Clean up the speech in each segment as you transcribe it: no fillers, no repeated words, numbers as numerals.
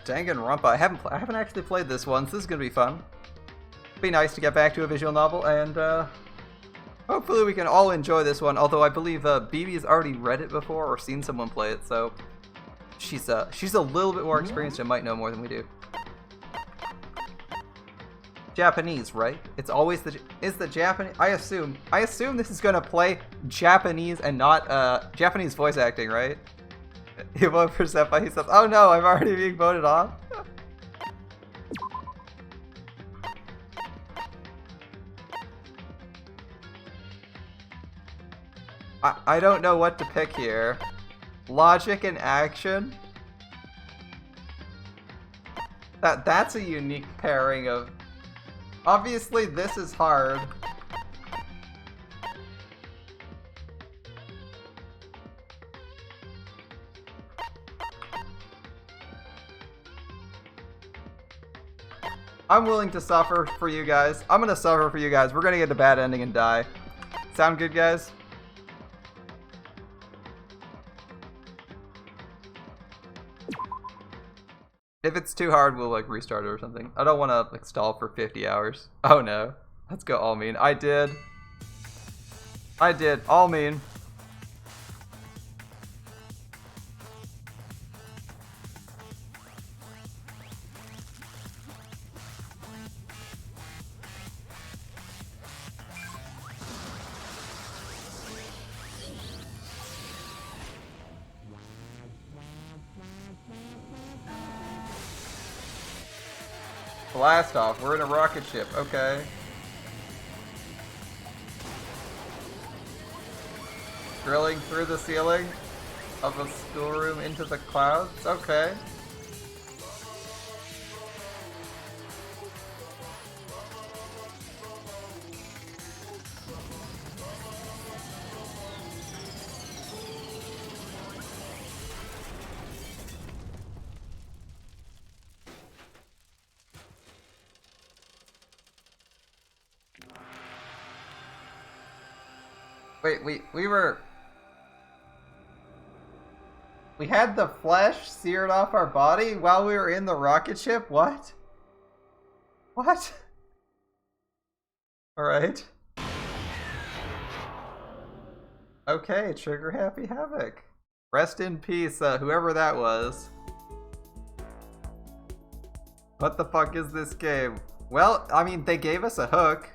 Danganronpa. I haven't actually played this one, so this is gonna be fun. Be nice to get back to a visual novel, and hopefully we can all enjoy this one. Although I believe BB's already read it before or seen someone play it, so she's a little bit more experienced and might know more than we do. Japanese, right? It's always the Japanese. I assume this is gonna play Japanese and not Japanese voice acting, right? You vote for Senpai, he says, "Oh no, I'm already being voted off." I don't know what to pick here. Logic and action? That's a unique pairing of... Obviously, this is hard. I'm willing to suffer for you guys. I'm gonna suffer for you guys. We're gonna get a bad ending and die. Sound good, guys? If it's too hard, we'll like restart it or something. I don't want to like stall for 50 hours. Oh no. Let's go all mean. I did. All mean. Blast off. We're in a rocket ship. Okay. Drilling through the ceiling of a schoolroom into the clouds. Okay. Wait, we had the flesh seared off our body while we were in the rocket ship? What? What? Alright. Okay, Trigger Happy Havoc. Rest in peace, whoever that was. What the fuck is this game? Well, I mean, they gave us a hook.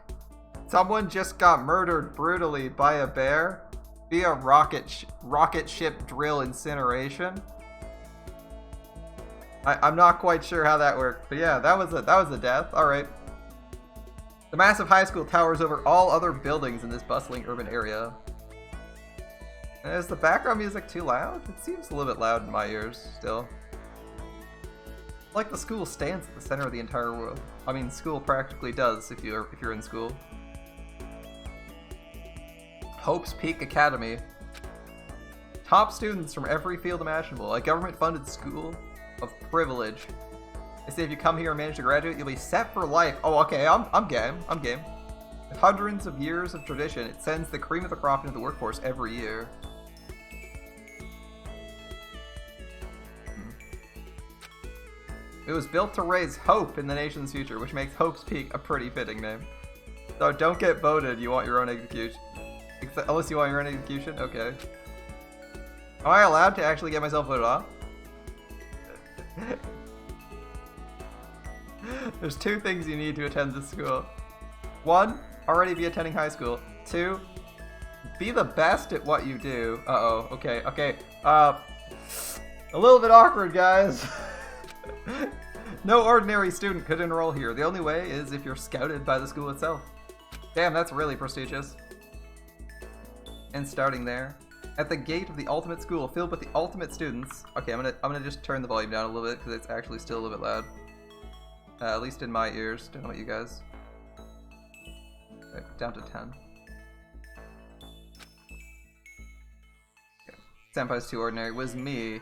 Someone just got murdered brutally by a bear via rocket ship drill incineration. I'm not quite sure how that worked, but yeah, that was a death. All right. The massive high school towers over all other buildings in this bustling urban area. And is the background music too loud? It seems a little bit loud in my ears still. Like the school stands at the center of the entire world. I mean, school practically does if you're in school. Hope's Peak Academy. Top students from every field imaginable. A government-funded school of privilege. They say if you come here and manage to graduate, you'll be set for life. Oh, okay, I'm game. I'm game. With hundreds of years of tradition, it sends the cream of the crop into the workforce every year. It was built to raise hope in the nation's future, which makes Hope's Peak a pretty fitting name. So don't get voted, you want your own execution. Unless you want your own execution? Okay. Am I allowed to actually get myself voted off? There's two things you need to attend this school. 1, already be attending high school. 2, be the best at what you do. Uh-oh, okay. A little bit awkward, guys. No ordinary student could enroll here. The only way is if you're scouted by the school itself. Damn, that's really prestigious. And starting there, at the gate of the ultimate school filled with the ultimate students. Okay, I'm gonna just turn the volume down a little bit because it's actually still a little bit loud. At least in my ears. Don't know about you guys. Okay, down to 10. Okay. Senpai's too ordinary. Was me.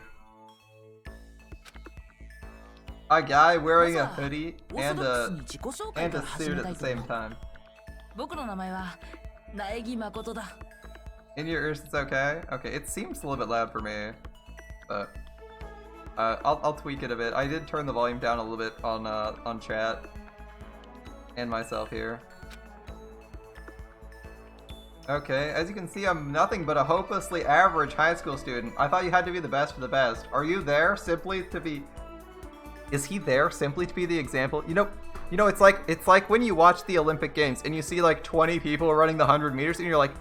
A guy wearing a hoodie and a suit at the same time. In your ears, it's okay? Okay, it seems a little bit loud for me, but I'll tweak it a bit. I did turn the volume down a little bit on chat and myself here. Okay, as you can see, I'm nothing but a hopelessly average high school student. I thought you had to be the best of the best. Are you there simply to be... Is he there simply to be the example? You know, it's like when you watch the Olympic Games and you see like 20 people running the 100 meters and you're like,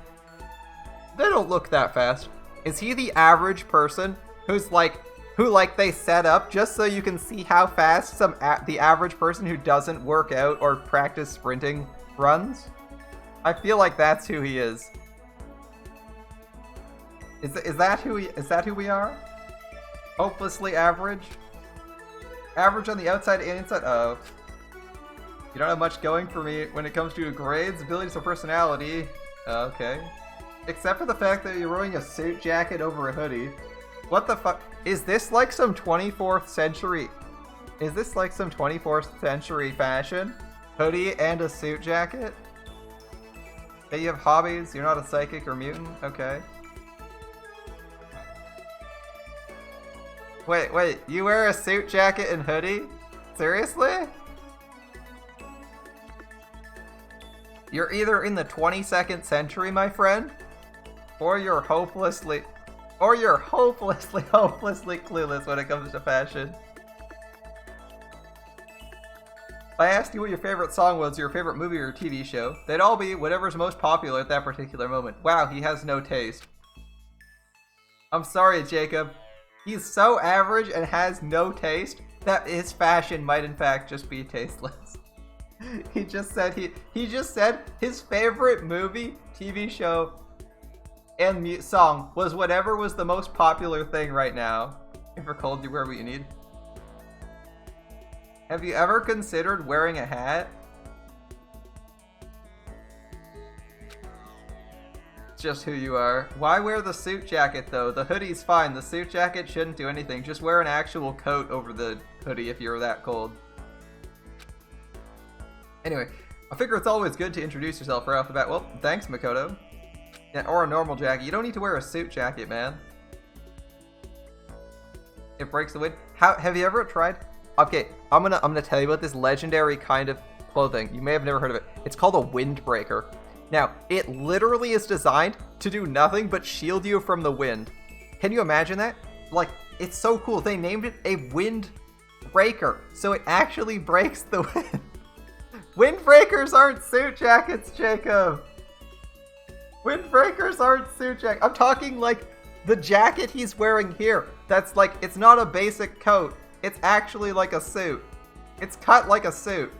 they don't look that fast. Is he the average person who they set up just so you can see how fast the average person who doesn't work out or practice sprinting runs? I feel like that's who he is. Is that who we are? Hopelessly average? Average on the outside and inside? Oh. You don't have much going for me when it comes to grades, abilities, or personality. Okay. Except for the fact that you're wearing a suit jacket over a hoodie. What the fuck? Is this like some 24th century... Is this like some 24th century fashion? Hoodie and a suit jacket? Okay, you have hobbies, you're not a psychic or mutant? Okay. Wait, you wear a suit jacket and hoodie? Seriously? You're either in the 22nd century, my friend, or you're hopelessly clueless when it comes to fashion. If I asked you what your favorite song was, your favorite movie or TV show, they'd all be whatever's most popular at that particular moment. Wow, he has no taste. I'm sorry, Jacob. He's so average and has no taste that his fashion might in fact just be tasteless. He just said his favorite movie, TV show, and song was whatever was the most popular thing right now. If you're cold, you wear what you need. Have you ever considered wearing a hat? It's just who you are. Why wear the suit jacket though? The hoodie's fine. The suit jacket shouldn't do anything. Just wear an actual coat over the hoodie if you're that cold. Anyway, I figure it's always good to introduce yourself right off the bat. Well, thanks, Makoto. Yeah, or a normal jacket. You don't need to wear a suit jacket, man. It breaks the wind. Have you ever tried? Okay, I'm gonna tell you about this legendary kind of clothing. You may have never heard of it. It's called a windbreaker. Now, it literally is designed to do nothing but shield you from the wind. Can you imagine that? Like, it's so cool. They named it a windbreaker, so it actually breaks the wind. Windbreakers aren't suit jackets, Jacob. Windbreakers aren't suit jackets. I'm talking like the jacket he's wearing here. That's like, it's not a basic coat. It's actually like a suit. It's cut like a suit.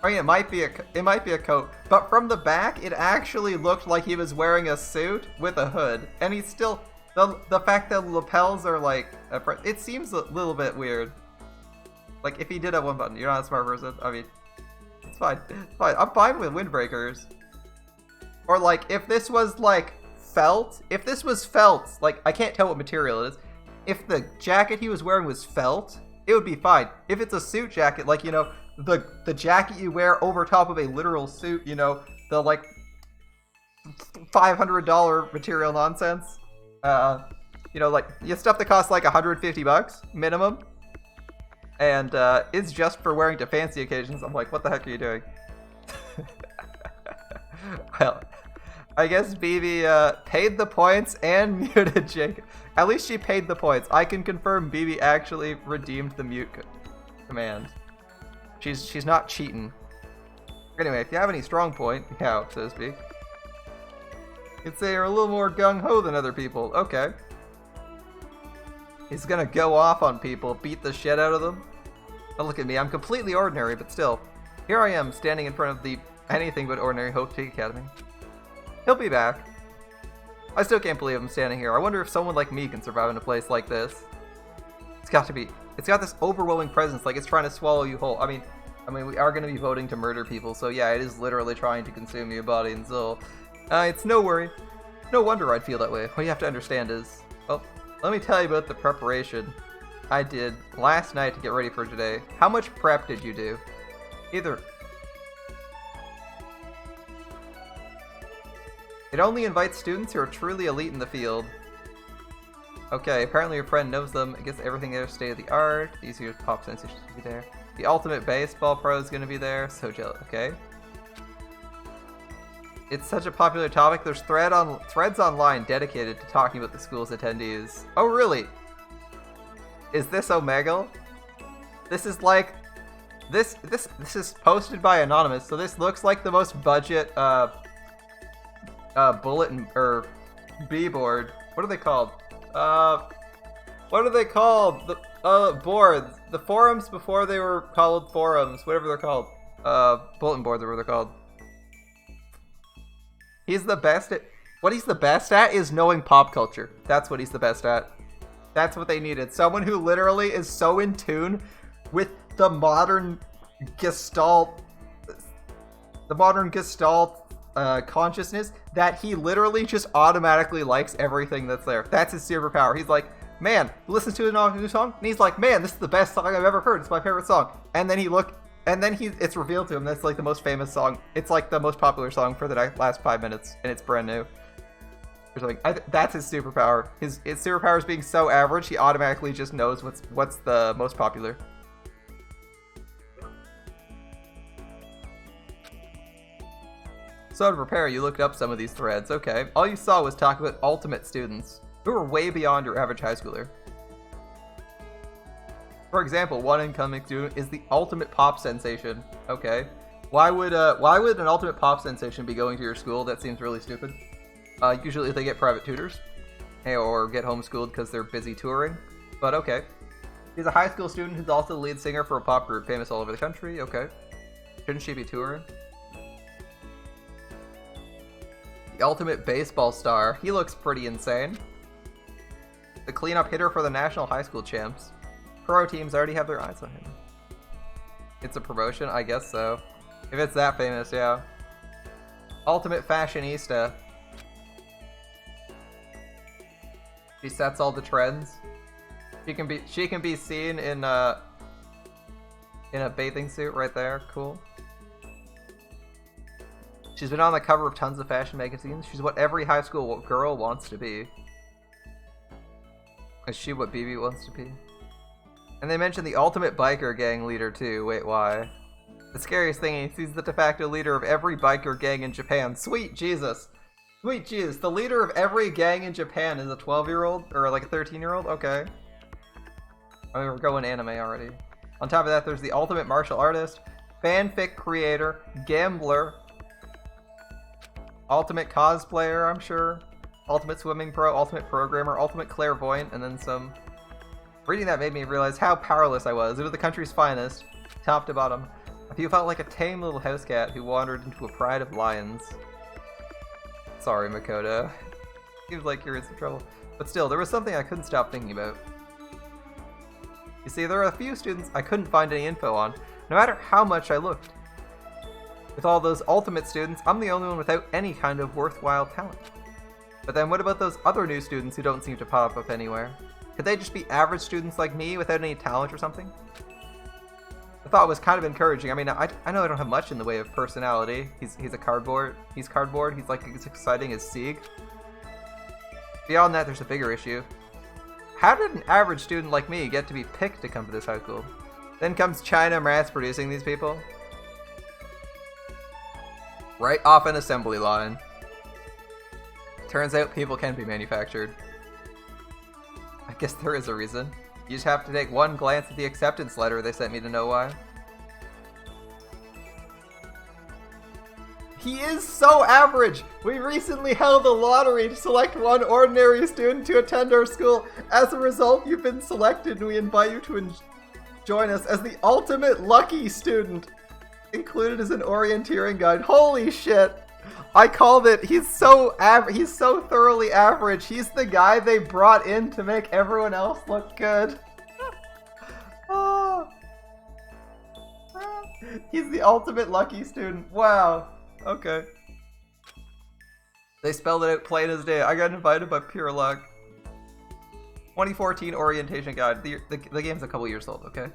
I mean, it might be a coat, but from the back, it actually looked like he was wearing a suit with a hood, and he's still the fact that the lapels are like, it seems a little bit weird. Like if he did have one button, you're not a smart person. I mean, it's fine. It's fine. I'm fine with windbreakers. Or like if this was like felt, like I can't tell what material it is. If the jacket he was wearing was felt, it would be fine. If it's a suit jacket, like, you know, the jacket you wear over top of a literal suit, you know, the like $500 material nonsense, you know, like stuff that costs like $150 minimum, and it's just for wearing to fancy occasions. I'm like, what the heck are you doing? Well, I guess BB paid the points and muted Jacob. At least she paid the points. I can confirm BB actually redeemed the mute command. She's not cheating. Anyway, if you have any strong point, yeah, so to speak, you'd say you're a little more gung-ho than other people. Okay. He's gonna go off on people, beat the shit out of them. Don't look at me, I'm completely ordinary, but still. Here I am, standing in front of the anything but ordinary Hope Tea Academy. He'll be back. I still can't believe I'm standing here. I wonder if someone like me can survive in a place like this. It's got this overwhelming presence, like it's trying to swallow you whole. I mean, we are going to be voting to murder people, so yeah, it is literally trying to consume your body and soul. It's no worry. No wonder I'd feel that way. What you have to understand is, well, let me tell you about the preparation I did last night to get ready for today. How much prep did you do? It only invites students who are truly elite in the field. Okay, apparently your friend knows them. I guess everything there is state of the art. These are pop sensations to be there. The ultimate baseball pro is gonna be there. So jealous. Okay. It's such a popular topic. There's threads online dedicated to talking about the school's attendees. Oh, really? Is this Omegle? This is like this is posted by Anonymous, so this looks like the most budget bulletin or B-board. What are they called? What are they called? The boards. The forums before they were called forums, whatever they're called. Bulletin boards, whatever they're called. He's the best at... What he's the best at is knowing pop culture. That's what he's the best at. That's what they needed. Someone who literally is so in tune with the modern Gestalt... consciousness that he literally just automatically likes everything that's there. That's his superpower. He's like, man, listen to a new song, and he's like, man, this is the best song I've ever heard. It's my favorite song. And then it's revealed to him that's like the most famous song. It's like the most popular song for the last 5 minutes, and it's brand new. Or something. That's his superpower. His superpower is being so average, he automatically just knows what's the most popular. So to prepare, you looked up some of these threads. Okay. All you saw was talk about ultimate students, who are way beyond your average high schooler. For example, one incoming student is the ultimate pop sensation. Okay. Why would an ultimate pop sensation be going to your school? That seems really stupid. Usually they get private tutors. Or get homeschooled because they're busy touring. But okay. He's a high school student who's also the lead singer for a pop group famous all over the country. Okay. Shouldn't she be touring? The ultimate baseball star. He looks pretty insane. The cleanup hitter for the national high school champs. Pro teams already have their eyes on him. It's a promotion? I guess so. If it's that famous, yeah. Ultimate fashionista. She sets all the trends. She can be seen in a bathing suit right there. Cool. She's been on the cover of tons of fashion magazines. She's what every high school girl wants to be. Is she what BB wants to be? And they mentioned the ultimate biker gang leader too. Wait, why? The scariest thing is he's the de facto leader of every biker gang in Japan. Sweet Jesus. Sweet Jesus. The leader of every gang in Japan is a 12-year-old? Or like a 13-year-old? Okay. I mean, we're going anime already. On top of that, there's the ultimate martial artist, fanfic creator, gambler, ultimate cosplayer, I'm sure, ultimate swimming pro, ultimate programmer, ultimate clairvoyant, and then some. Reading that made me realize how powerless I was. It was the country's finest, top to bottom. A few felt like a tame little house cat who wandered into a pride of lions. Sorry, Makoto. Seems like you're in some trouble. But still, there was something I couldn't stop thinking about. You see, there are a few students I couldn't find any info on, no matter how much I looked. With all those ultimate students, I'm the only one without any kind of worthwhile talent. But then what about those other new students who don't seem to pop up anywhere? Could they just be average students like me without any talent or something? The thought was kind of encouraging. I mean, I know I don't have much in the way of personality. He's cardboard. He's like as exciting as Sieg. Beyond that, there's a bigger issue. How did an average student like me get to be picked to come to this high school? Then comes China mass producing these people. Right off an assembly line. Turns out people can be manufactured. I guess there is a reason. You just have to take one glance at the acceptance letter they sent me to know why. He is so average! We recently held a lottery to select one ordinary student to attend our school. As a result, you've been selected and we invite you to join us as the ultimate lucky student. Included as an orienteering guide. Holy shit! I called it. He's so thoroughly average. He's the guy they brought in to make everyone else look good. Oh. He's the ultimate lucky student. Wow. Okay. They spelled it out plain as day. I got invited by pure luck. 2014 orientation guide. The game's a couple years old, okay?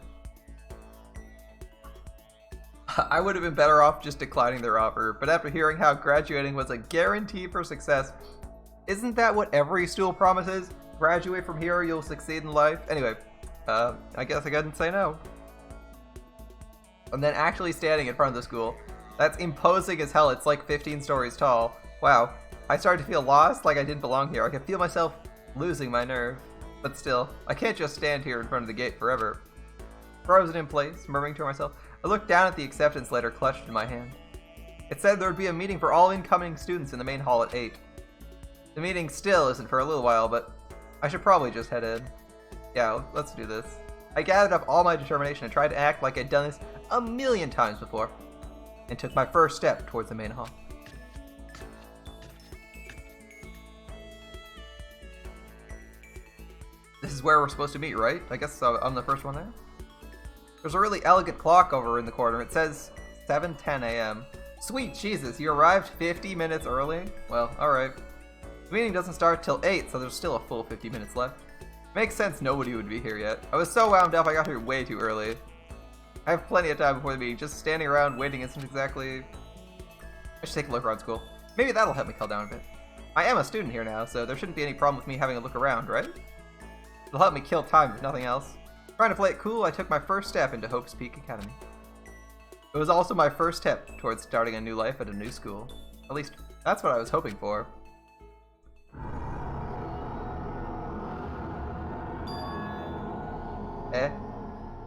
I would have been better off just declining their offer, but after hearing how graduating was a guarantee for success, isn't that what every school promises? graduate from here, you'll succeed in life. Anyway, I guess I couldn't say no. And then actually standing in front of the school. That's imposing as hell. It's like 15 stories tall. Wow. I started to feel lost, like I didn't belong here. I could feel myself losing my nerve. But still, I can't just stand here in front of the gate forever. Frozen in place, murmuring to myself, I looked down at the acceptance letter clutched in my hand. It said there would be a meeting for all incoming students in the main hall at 8. The meeting still isn't for a little while, but I should probably just head in. Yeah, let's do this. I gathered up all my determination and tried to act like I'd done this a million times before, and took my first step towards the main hall. This is where we're supposed to meet, right? I guess I'm the first one there. There's a really elegant clock over in the corner. It says 7:10 a.m. Sweet Jesus, you arrived 50 minutes early? Well, alright. The meeting doesn't start till 8, so there's still a full 50 minutes left. Makes sense nobody would be here yet. I was so wound up I got here way too early. I have plenty of time before the meeting. Just standing around waiting isn't exactly... I should take a look around school. Maybe that'll help me calm down a bit. I am a student here now, so there shouldn't be any problem with me having a look around, right? It'll help me kill time if nothing else. Trying to play it cool, I took my first step into Hope's Peak Academy. It was also my first step towards starting a new life at a new school. At least, that's what I was hoping for. Eh?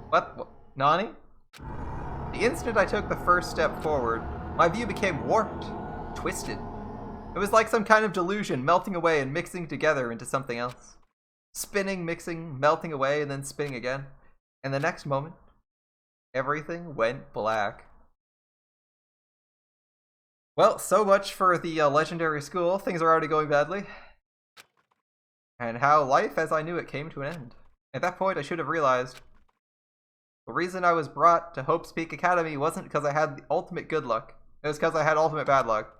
What? Nani? The instant I took the first step forward, my view became warped, twisted. It was like some kind of delusion melting away and mixing together into something else. Spinning, mixing, melting away, and then spinning again. And the next moment, everything went black. Well, so much for the legendary school. Things are already going badly. And how life as I knew it came to an end. At that point, I should have realized the reason I was brought to Hope's Peak Academy wasn't because I had the ultimate good luck. It was because I had ultimate bad luck.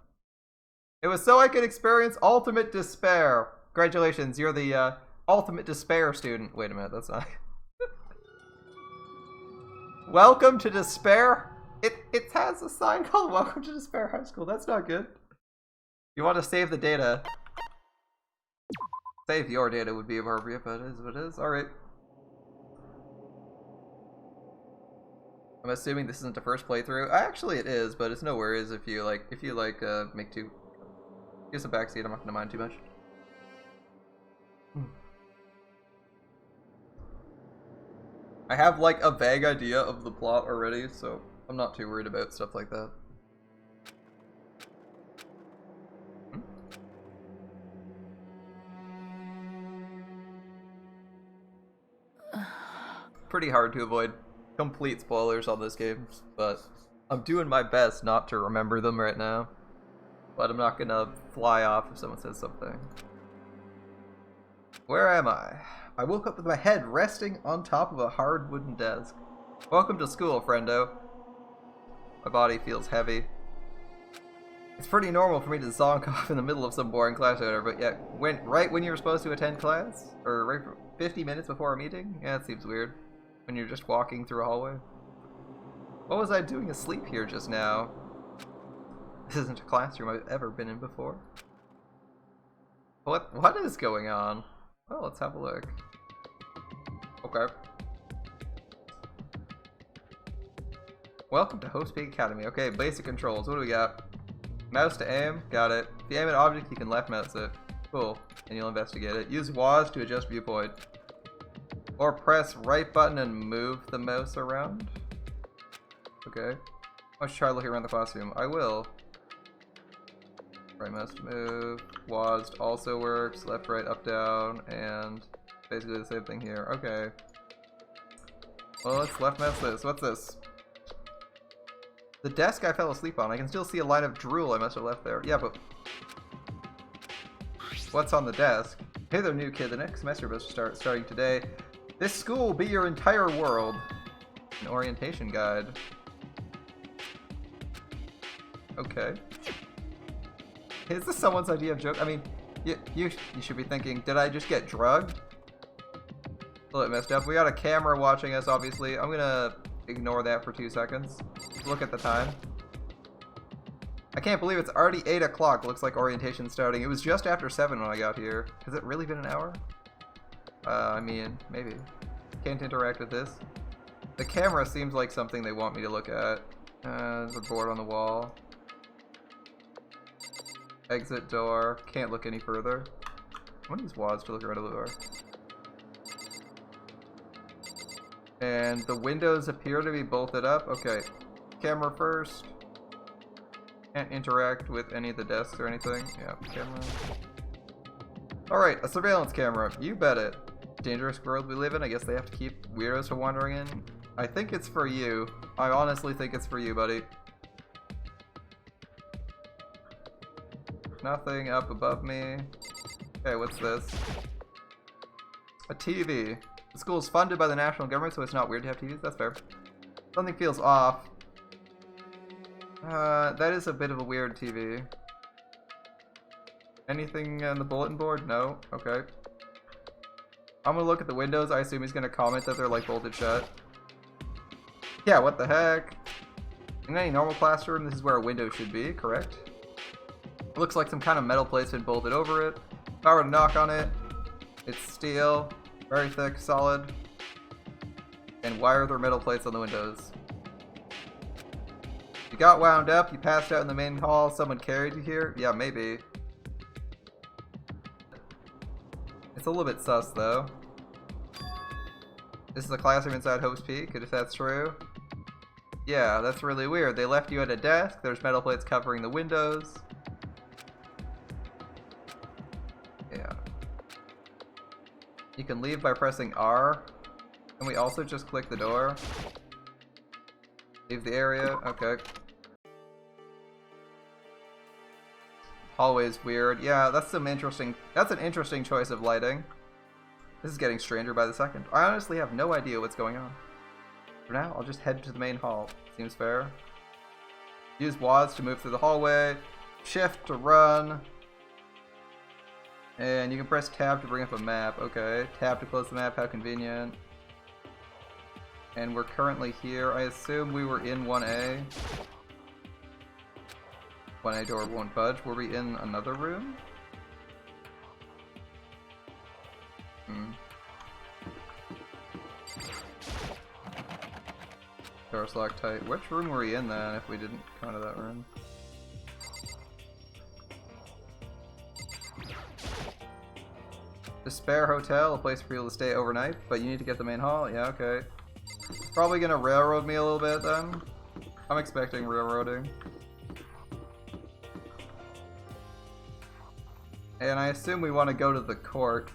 It was so I could experience ultimate despair. Congratulations, you're the ultimate despair student. Wait a minute, that's not... Welcome to Despair? It has a sign called Welcome to Despair High School. That's not good. You want to save the data. Save your data would be appropriate, but it is what it is. Alright. I'm assuming this isn't the first playthrough. Actually it is, but it's no worries if you make two. Here's a backseat, I'm not gonna mind too much. I have like a vague idea of the plot already, so I'm not too worried about stuff like that. Pretty hard to avoid complete spoilers on this game, but I'm doing my best not to remember them right now. But I'm not gonna fly off if someone says something. Where am I? I woke up with my head resting on top of a hard wooden desk. Welcome to school, friendo. My body feels heavy. It's pretty normal for me to zonk off in the middle of some boring class order, but yeah, right when you were supposed to attend class? Or right 50 minutes before a meeting? Yeah, it seems weird. When you're just walking through a hallway. What was I doing asleep here just now? This isn't a classroom I've ever been in before. What is going on? Well, let's have a look. Okay. Welcome to Hope's Peak Academy. Okay, basic controls. What do we got? Mouse to aim. Got it. If you aim at an object, you can left mouse it. Cool. And you'll investigate it. Use WAS to adjust viewpoint. Or press right button and move the mouse around. Okay. Let's try looking around the classroom. I will. Right mouse to move. WAS also works. Left, right, up, down, and basically the same thing here. Okay. Well, let's left mouse this. What's this? The desk I fell asleep on. I can still see a line of drool I must have left there. Yeah, but what's on the desk? Hey there, new kid. The next semester must starting today. This school will be your entire world. An orientation guide. Okay. Is this someone's idea of joke? I mean, you should be thinking, did I just get drugged? A little bit messed up. We got a camera watching us, obviously. I'm gonna ignore that for 2 seconds. Look at the time. I can't believe it's already 8 o'clock. Looks like orientation's starting. It was just after 7 when I got here. Has it really been an hour? I mean, maybe. Can't interact with this. The camera seems like something they want me to look at. There's a board on the wall. Exit door. Can't look any further. I want to use WADs to look around the door. And the windows appear to be bolted up. Okay. Camera first. Can't interact with any of the desks or anything. Yeah, camera. Alright, a surveillance camera. You bet it. Dangerous world we live in. I guess they have to keep weirdos from wandering in. I think it's for you. I honestly think it's for you, buddy. Nothing up above me. Okay, what's this? A TV. The school is funded by the national government, so it's not weird to have TVs. That's fair. Something feels off. That is a bit of a weird TV. Anything on the bulletin board? No. Okay. I'm gonna look at the windows. I assume he's gonna comment that they're like bolted shut. Yeah, what the heck? In any normal classroom, this is where a window should be, correct? It looks like some kind of metal plate's been bolted over it. If I were to knock on it, it's steel, very thick, solid. And why are there metal plates on the windows? You got wound up, you passed out in the main hall, someone carried you here? Yeah, maybe. It's a little bit sus, though. This is a classroom inside Hope's Peak, if that's true. Yeah, that's really weird. They left you at a desk, there's metal plates covering the windows. Yeah. You can leave by pressing R. Can we also just click the door? Leave the area, okay. Hallway's weird. Yeah, that's an interesting choice of lighting. This is getting stranger by the second. I honestly have no idea what's going on. For now, I'll just head to the main hall. Seems fair. Use WADs to move through the hallway. Shift to run. And you can press tab to bring up a map. Okay. Tab to close the map, how convenient. And we're currently here. I assume we were in 1A. 1A door won't budge. Were we in another room? Door's locked tight. Which room were we in then if we didn't come to that room? Despair Hotel, a place for people to stay overnight, but you need to get the main hall? Yeah, okay. Probably gonna railroad me a little bit then. I'm expecting railroading. And I assume we want to go to the court.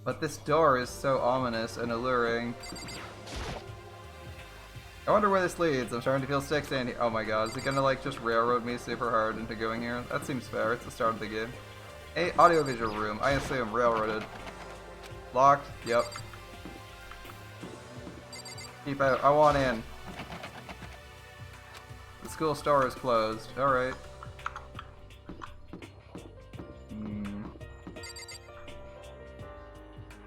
But this door is so ominous and alluring. I wonder where this leads. I'm starting to feel sick standing. Oh my god, is it gonna like just railroad me super hard into going here? That seems fair. It's the start of the game. Hey, audiovisual room. I assume railroaded. Locked. Yep. Keep out. I want in. The school store is closed. Alright.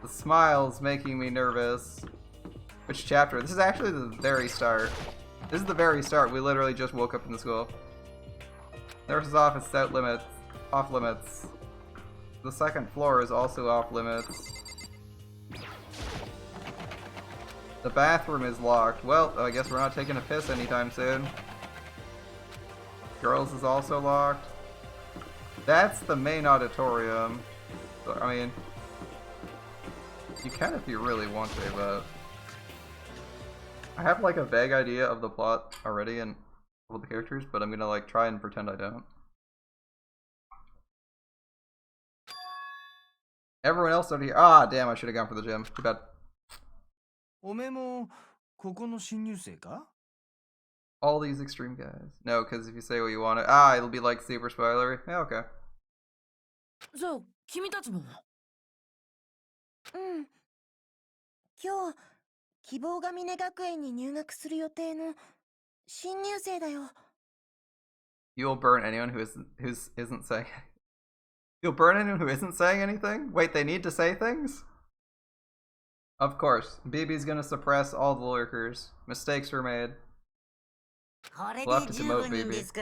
The smile's making me nervous. Which chapter? This is actually the very start. This is the very start. We literally just woke up in the school. Nurse's office set limits. Off limits. The second floor is also off limits. The bathroom is locked. Well, I guess we're not taking a piss anytime soon. Girls is also locked. That's the main auditorium. So, I mean, you can if you really want to, but I have like a vague idea of the plot already and all the characters, but I'm gonna like try and pretend I don't. Everyone else over here. Ah, damn! I should have gone for the gym. Too bad. All these extreme guys. No, because if you say what you want to, it'll be like super spoilery. Yeah, okay. じゃあ君たちもうん今日希望が峰学園に入学する予定の新入生だよ You'll burn anyone who isn't saying You'll burn anyone who isn't saying anything? Wait, they need to say things? Of course. BB's gonna suppress all the lurkers. Mistakes were made. これで We'll have to 15 demote 人 BB. ですか。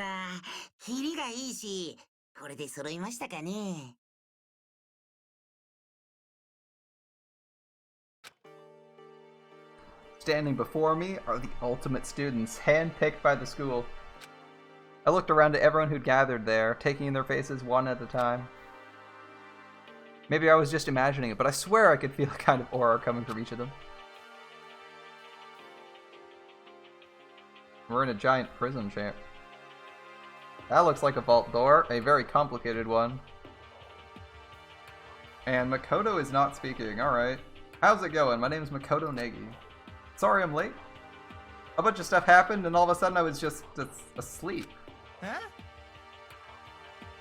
キリがいいし、これで揃いましたかね。Standing before me are the ultimate students, handpicked by the school. I looked around at everyone who'd gathered there, taking in their faces one at a time. Maybe I was just imagining it, but I swear I could feel a kind of aura coming from each of them. We're in a giant prison champ. That looks like a vault door, a very complicated one. And Makoto is not speaking, alright. How's it going? My name's Makoto Negi. Sorry I'm late. A bunch of stuff happened and all of a sudden I was just asleep. Huh?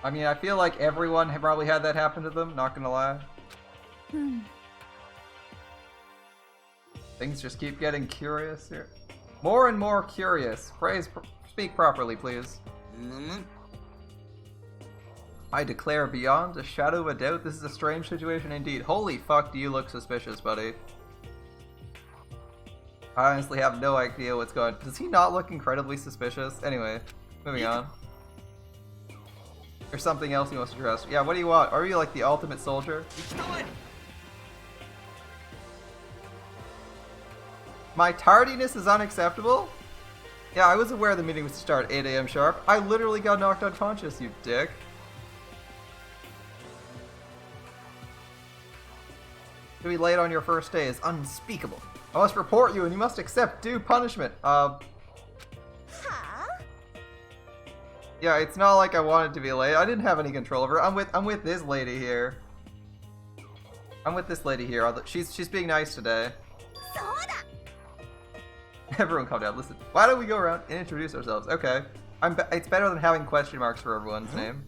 I mean, I feel like everyone probably had that happen to them, not gonna lie. Things just keep getting curious here. More and more curious. Speak properly, please. I declare beyond a shadow of a doubt this is a strange situation indeed. Holy fuck, do you look suspicious, buddy. I honestly have no idea what's going on. Does he not look incredibly suspicious? Anyway, moving on. There's something else he wants to address. Yeah, what do you want? Are you like the ultimate soldier? My tardiness is unacceptable? Yeah, I was aware the meeting was to start at 8 AM sharp. I literally got knocked unconscious, you dick. To be late on your first day is unspeakable. I must report you and you must accept due punishment. Huh? Yeah, it's not like I wanted to be late. I didn't have any control over it. I'm with this lady here. I'm with this lady here. She's being nice today. Everyone calm down. Listen, why don't we go around and introduce ourselves? Okay. It's better than having question marks for everyone's name.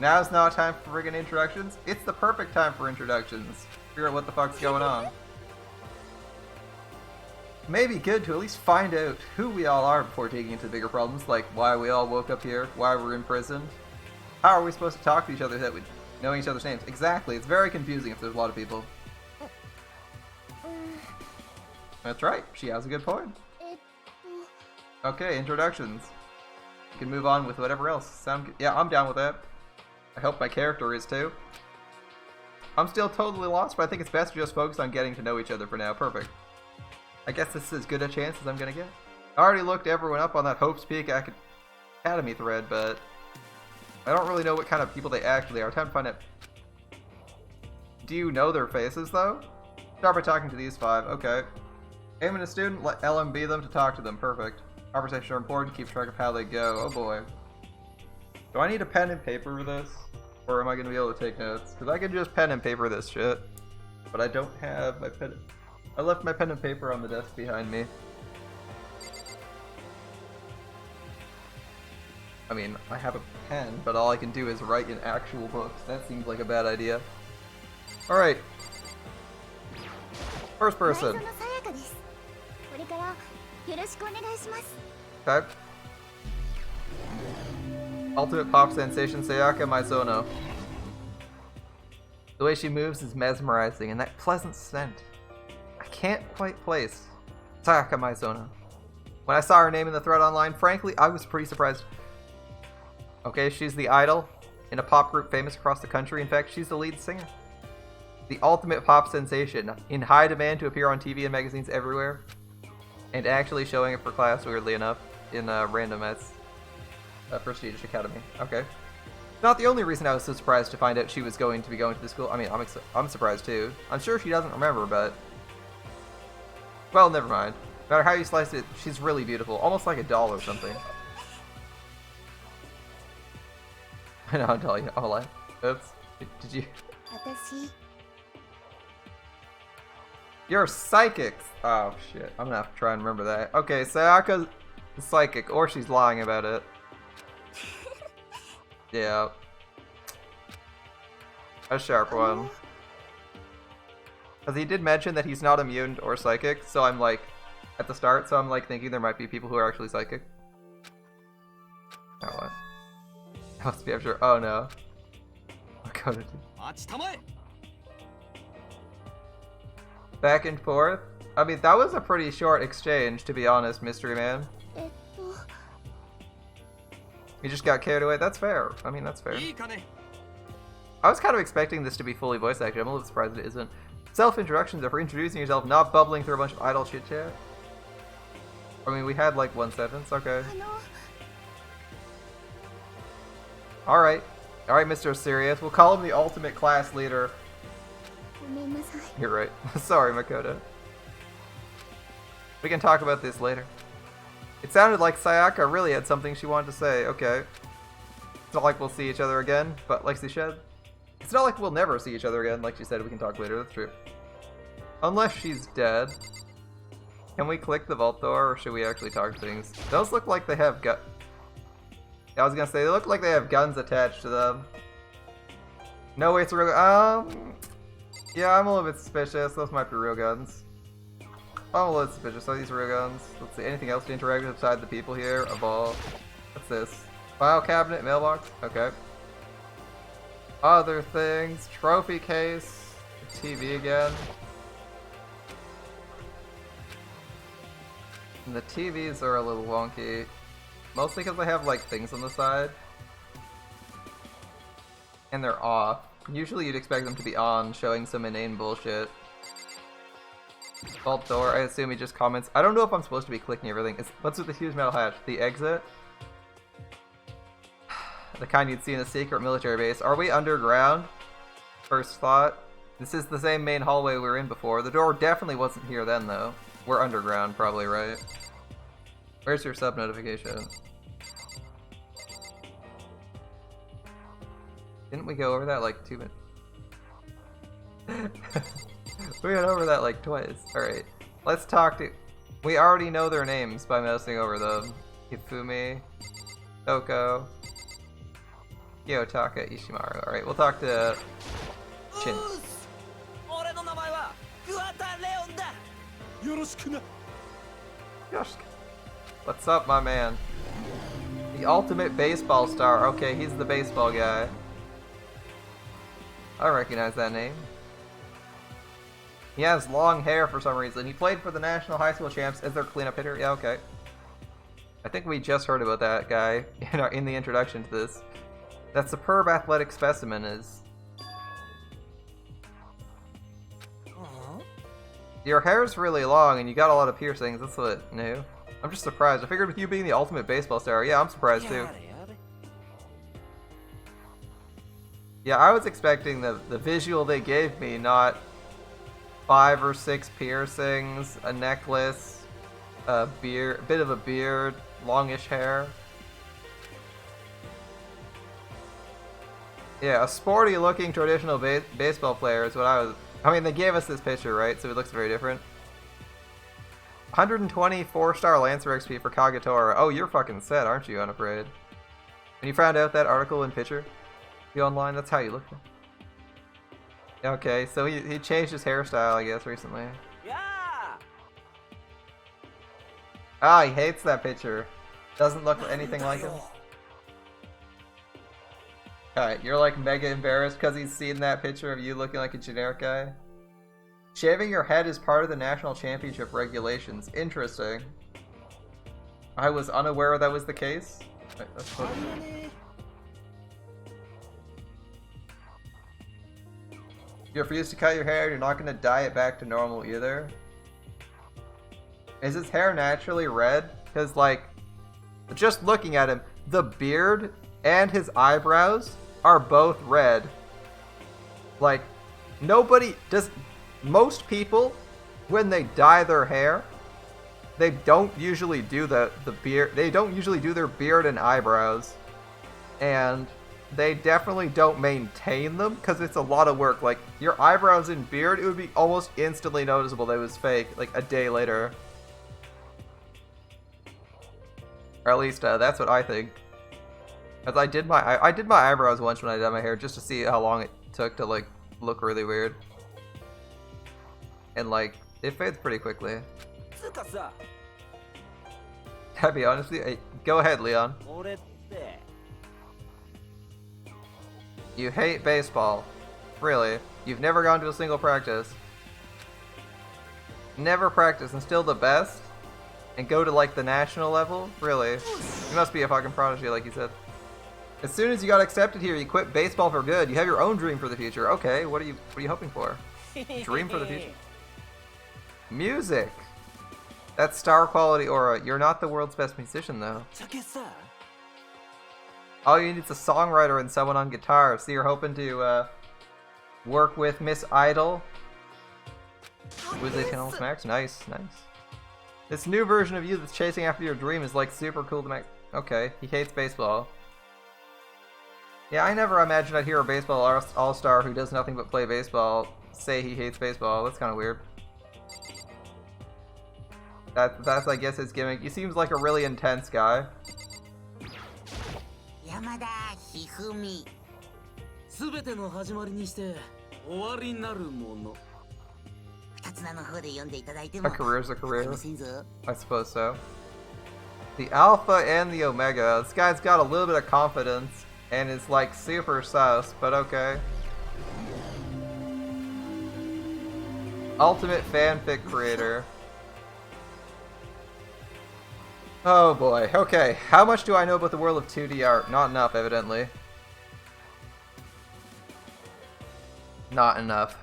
Now's not time for friggin' introductions. It's the perfect time for introductions. Figure out what the fuck's going on. Maybe good to at least find out who we all are before taking into bigger problems, like why we all woke up here, why we're in prison. How are we supposed to talk to each other without knowing each other's names? Exactly, it's very confusing if there's a lot of people. That's right, she has a good point. Okay, introductions. You can move on with whatever else. Sound good? Yeah, I'm down with that. I hope my character is too. I'm still totally lost, but I think it's best to just focus on getting to know each other for now. Perfect. I guess this is as good a chance as I'm gonna get. I already looked everyone up on that Hope's Peak Academy thread, but I don't really know what kind of people they actually are. Time to find out. Do you know their faces, though? Start by talking to these 5. Okay. Aim in a student, let LMB them to talk to them. Perfect. Conversations are important. Keep track of how they go. Oh boy. Do I need a pen and paper for this? Or am I going to be able to take notes? Because I can just pen and paper this shit. But I don't have my pen. I left my pen and paper on the desk behind me. I mean, I have a pen, but all I can do is write in actual books. That seems like a bad idea. Alright. First person. Okay. Ultimate pop sensation Sayaka Maizono. The way she moves is mesmerizing, and that pleasant scent. I can't quite place Sayaka Maizono. When I saw her name in the thread online, frankly, I was pretty surprised. Okay, she's the idol in a pop group famous across the country. In fact, she's the lead singer. The ultimate pop sensation, in high demand to appear on TV and magazines everywhere. And actually showing up for class, weirdly enough, in random at prestigious academy. Okay. Not the only reason I was so surprised to find out she was going to be going to the school. I mean, I'm surprised too. I'm sure she doesn't remember, but... Well, never mind. No matter how you slice it, she's really beautiful. Almost like a doll or something. I know, I'll tell you. Oh, like, oops. Did you... You're psychic! Oh, shit. I'm gonna have to try and remember that. Okay, Sayaka's psychic, or she's lying about it. Yeah. A sharp one. Because he did mention that he's not immune or psychic, so I'm like, at the start, so I'm like thinking there might be people who are actually psychic. Oh, what? That must be, I'm sure. Oh no. Back and forth? I mean, that was a pretty short exchange, to be honest, Mystery Man. You just got carried away. That's fair. I mean, that's fair. I was kind of expecting this to be fully voice acted. I'm a little surprised it isn't. Self-introductions are for introducing yourself, not bubbling through a bunch of idle chit-chat. I mean, we had like 1 sentence, okay. Alright. Alright, Mr. Serious. We'll call him the ultimate class leader. You're right. Sorry, Makoto. We can talk about this later. It sounded like Sayaka really had something she wanted to say. Okay. It's not like we'll see each other again, but like she said. It's not like we'll never see each other again. Like she said, we can talk later. That's true. Unless she's dead. Can we click the vault door, or should we actually talk things? Those look like they have gun. I was gonna say, they look like they have guns attached to them. No way, it's a real yeah, I'm a little bit suspicious. Those might be real guns. I'm a little suspicious. Are these real guns? Let's see. Anything else to interact with beside the people here? A ball. What's this? File cabinet, mailbox. Okay. Other things. Trophy case. TV again. And the TVs are a little wonky. Mostly because they have like things on the side. And they're off. Usually you'd expect them to be on, showing some inane bullshit. Vault door, I assume he just comments. I don't know if I'm supposed to be clicking everything. What's with the huge metal hatch? The exit? The kind you'd see in a secret military base. Are we underground? First thought. This is the same main hallway we were in before. The door definitely wasn't here then, though. We're underground, probably, right? Where's your sub notification? Didn't we go over that like 2 minutes? We went over that like twice. Alright. Let's talk to... We already know their names by mousing over them. Hifumi, Toko, Kiyotaka, Ishimaru. Alright, we'll talk to Chin. What's up, my man? The ultimate baseball star. Okay, he's the baseball guy. I recognize that name. He has long hair for some reason. He played for the National High School Champs as their cleanup hitter. Yeah, okay. I think we just heard about that guy in the introduction to this. That superb athletic specimen is... Your hair's really long and you got a lot of piercings. That's what new. I'm just surprised. I figured with you being the ultimate baseball star. Yeah, I'm surprised too. Yeah, I was expecting the visual they gave me, not 5 or 6 piercings, a necklace, a beard, a bit of a beard, longish hair. Yeah, a sporty looking traditional baseball player is what I mean, they gave us this picture, right? So it looks very different. 120 4-star Lancer XP for Kagetora. Oh, you're fucking set, aren't you, Unafraid? When you found out that article and picture? You online, that's how you look. Okay, so he changed his hairstyle, I guess, recently. Yeah. Ah, he hates that picture. Doesn't look anything like him. Alright, you're like mega embarrassed because he's seen that picture of you looking like a generic guy? Shaving your head is part of the national championship regulations. Interesting. I was unaware that was the case. You refuse to cut your hair, you're not going to dye it back to normal either. Is his hair naturally red? Because, like, just looking at him, the beard and his eyebrows are both red. Like, most people, when they dye their hair, they don't usually do the beard, they don't usually do their beard and eyebrows. And they definitely don't maintain them because it's a lot of work. Like, your eyebrows and beard, it would be almost instantly noticeable that it was fake, like a day later. Or at least that's what I think. Cause I did my eyebrows once when I did my hair just to see how long it took to like look really weird. And like it fades pretty quickly. Can I be honest with you? Hey, go ahead, Leon. You hate baseball. Really? You've never gone to a single practice. Never practice and still the best? And go to like the national level? Really? You must be a fucking prodigy like you said. As soon as you got accepted here, you quit baseball for good. You have your own dream for the future. Okay, what are you hoping for? Dream for the future. Music! That's star quality aura. You're not the world's best musician, though. All you need is a songwriter and someone on guitar, so you're hoping to work with Miss Idol. Wizzy Channels Max? Nice, nice. This new version of you that's chasing after your dream is like super cool to Max. Okay, he hates baseball. Yeah, I never imagined I'd hear a baseball all-star who does nothing but play baseball say he hates baseball. That's kind of weird. That's I guess his gimmick. He seems like a really intense guy. Yamada Hifumi. A career's a career. I suppose so. The Alpha and the Omega. This guy's got a little bit of confidence and is like super sus, but okay. Ultimate fanfic creator. Oh boy, okay. How much do I know about the world of 2D art? Not enough, evidently. Not enough.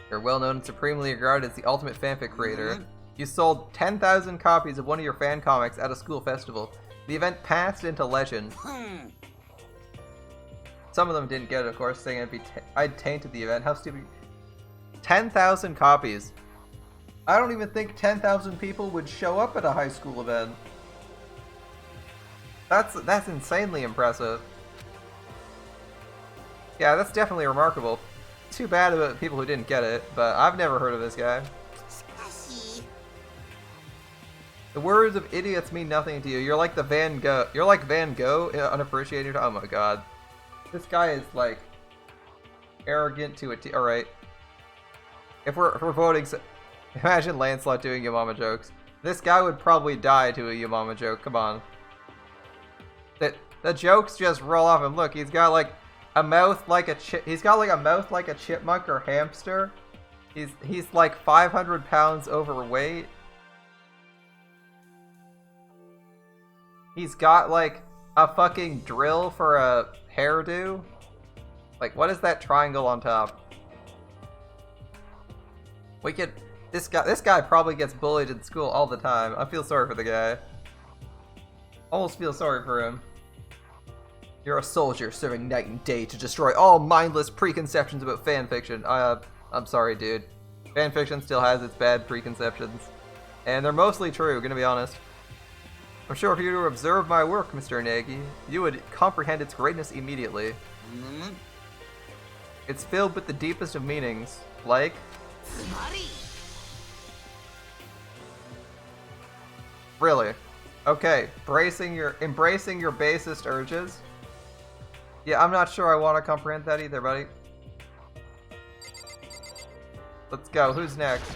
You're well known and supremely regarded as the ultimate fanfic creator. You sold 10,000 copies of one of your fan comics at a school festival. The event passed into legend. Some of them didn't get it, of course, saying I'd tainted the event. How stupid. 10,000 copies. I don't even think 10,000 people would show up at a high school event. That's insanely impressive. Yeah, that's definitely remarkable. Too bad about people who didn't get it, but I've never heard of this guy. The words of idiots mean nothing to you. You're like the Van Gogh. You're like Van Gogh, unappreciated. Oh my god. This guy is like arrogant to a T. Alright. If we're voting, imagine Lancelot doing your mama jokes. This guy would probably die to a your mama joke. Come on. The jokes just roll off him. Look, he's got like a mouth like a he's got like a mouth like a chipmunk or hamster. He's like 500 pounds overweight. He's got like a fucking drill for a hairdo. Like, what is that triangle on top? We could. This guy probably gets bullied in school all the time. I feel sorry for the guy. Almost feel sorry for him. You're a soldier serving night and day to destroy all mindless preconceptions about fanfiction. I'm sorry, dude. Fanfiction still has its bad preconceptions. And they're mostly true, gonna be honest. I'm sure if you were to observe my work, Mr. Nagy, you would comprehend its greatness immediately. It's filled with the deepest of meanings, like... Really? Okay, embracing your basest urges? Yeah, I'm not sure I want to comprehend that either, buddy. Let's go, who's next?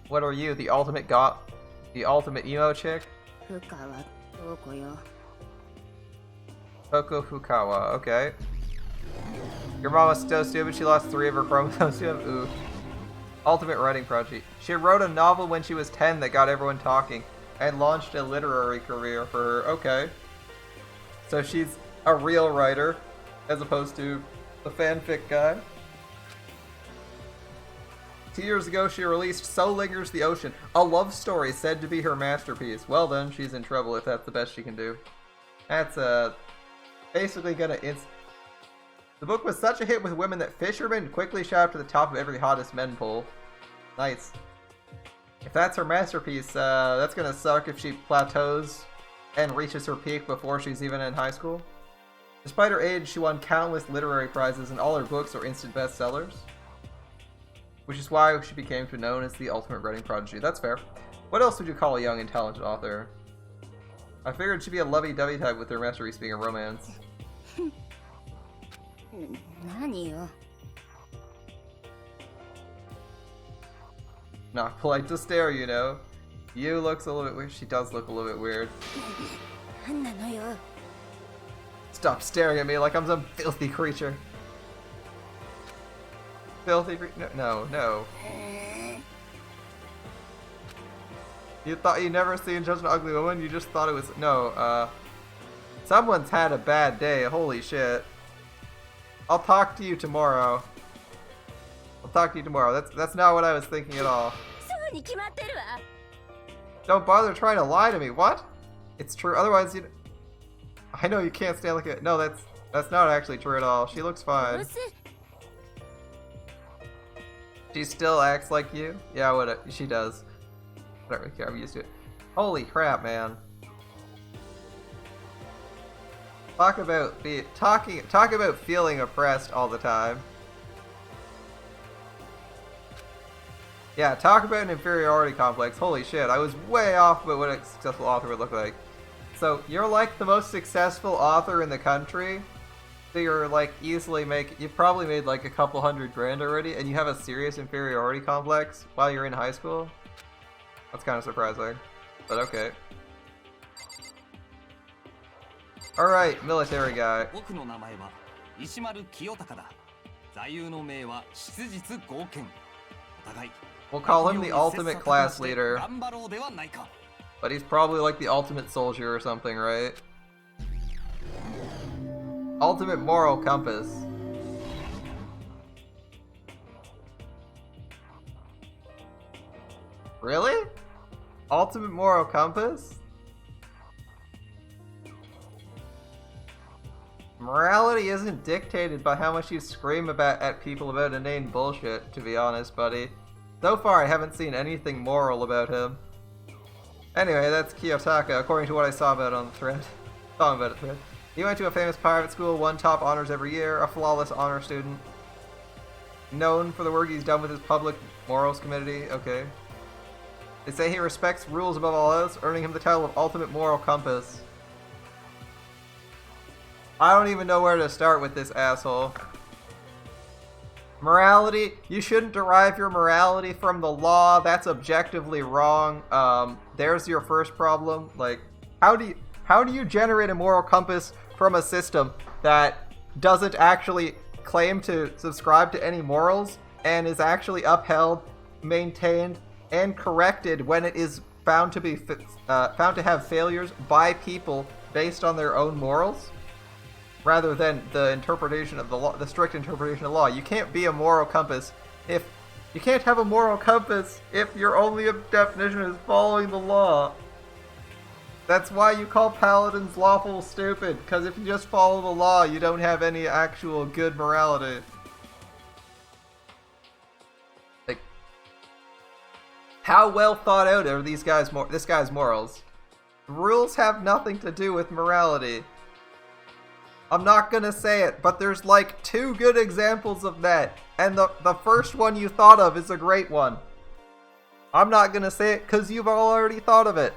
What are you, the ultimate emo chick? Toko Fukawa, okay. Your mama's so stupid she lost 3 of her chromosomes. Ooh. Ultimate writing project. She wrote a novel when she was 10 that got everyone talking and launched a literary career for her. Okay. So she's a real writer as opposed to the fanfic guy. 2 years ago, she released So Lingers the Ocean, a love story said to be her masterpiece. Well then, she's in trouble if that's the best she can do. That's basically gonna The book was such a hit with women that fishermen quickly shot up to the top of every hottest men poll. Nice. If that's her masterpiece, that's gonna suck if she plateaus and reaches her peak before she's even in high school. Despite her age, she won countless literary prizes and all her books are instant bestsellers. Which is why she became known as the ultimate writing prodigy. That's fair. What else would you call a young and talented author? I figured she'd be a lovey-dovey type with her masterpiece being a romance. Not polite to stare, you know. You looks a little bit weird. She does look a little bit weird. Stop staring at me like I'm some filthy creature. Filthy creature? No, no. You thought you never seen such an ugly woman? You just thought it was... No, Someone's had a bad day, holy shit. I'll talk to you tomorrow. I'll talk to you tomorrow. That's not what I was thinking at all. Don't bother trying to lie to me. What? It's true. Otherwise, you. I know you can't stand like it. No, that's not actually true at all. She looks fine. She still acts like you. Yeah, what she does. I don't really care. I'm used to it. Holy crap, man. Talk about feeling oppressed all the time. Yeah, talk about an inferiority complex. Holy shit, I was way off about what a successful author would look like. So, you're like the most successful author in the country. So you're like you've probably made like a couple $100,000 already, and you have a serious inferiority complex while you're in high school? That's kind of surprising, but okay. Alright, military guy. We'll call him the ultimate class leader. But he's probably like the ultimate soldier or something, right? Ultimate moral compass. Really? Ultimate moral compass? Morality isn't dictated by how much you scream at people about inane bullshit, to be honest, buddy. So far, I haven't seen anything moral about him. Anyway, that's Kiyotaka, according to what I saw about it on the thread. Saw about it thread. He went to a famous private school, won top honors every year, a flawless honor student. Known for the work he's done with his public morals committee. Okay. They say he respects rules above all else, earning him the title of Ultimate Moral Compass. I don't even know where to start with this asshole. Morality, you shouldn't derive your morality from the law. That's objectively wrong. There's your first problem. Like, how do you generate a moral compass from a system that doesn't actually claim to subscribe to any morals and is actually upheld, maintained, and corrected when it is found to have failures by people based on their own morals, rather than the interpretation of the law, the strict interpretation of the law? You can't be a moral compass if you can't have a moral compass if your only definition is following the law. That's why you call paladins lawful stupid, because if you just follow the law, you don't have any actual good morality. Like, how well thought out are this guy's morals? Rules have nothing to do with morality. I'm not gonna say it, but there's like 2 good examples of that, and the first one you thought of is a great one. I'm not gonna say it because you've already thought of it.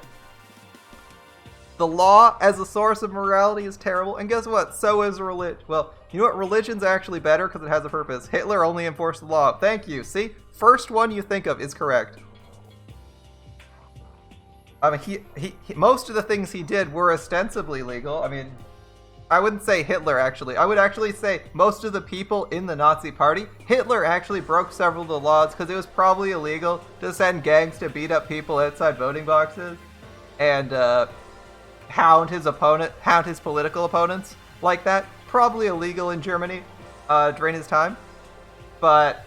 The law as a source of morality is terrible, and guess what? So is religion. Well, you know what? Religion's actually better because it has a purpose. Hitler only enforced the law. Thank you. See? First one you think of is correct. I mean, most of the things he did were ostensibly legal. I mean, I wouldn't say Hitler, actually. I would actually say most of the people in the Nazi party, Hitler actually broke several of the laws because it was probably illegal to send gangs to beat up people outside voting boxes and hound his political opponents like that. Probably illegal in Germany during his time. But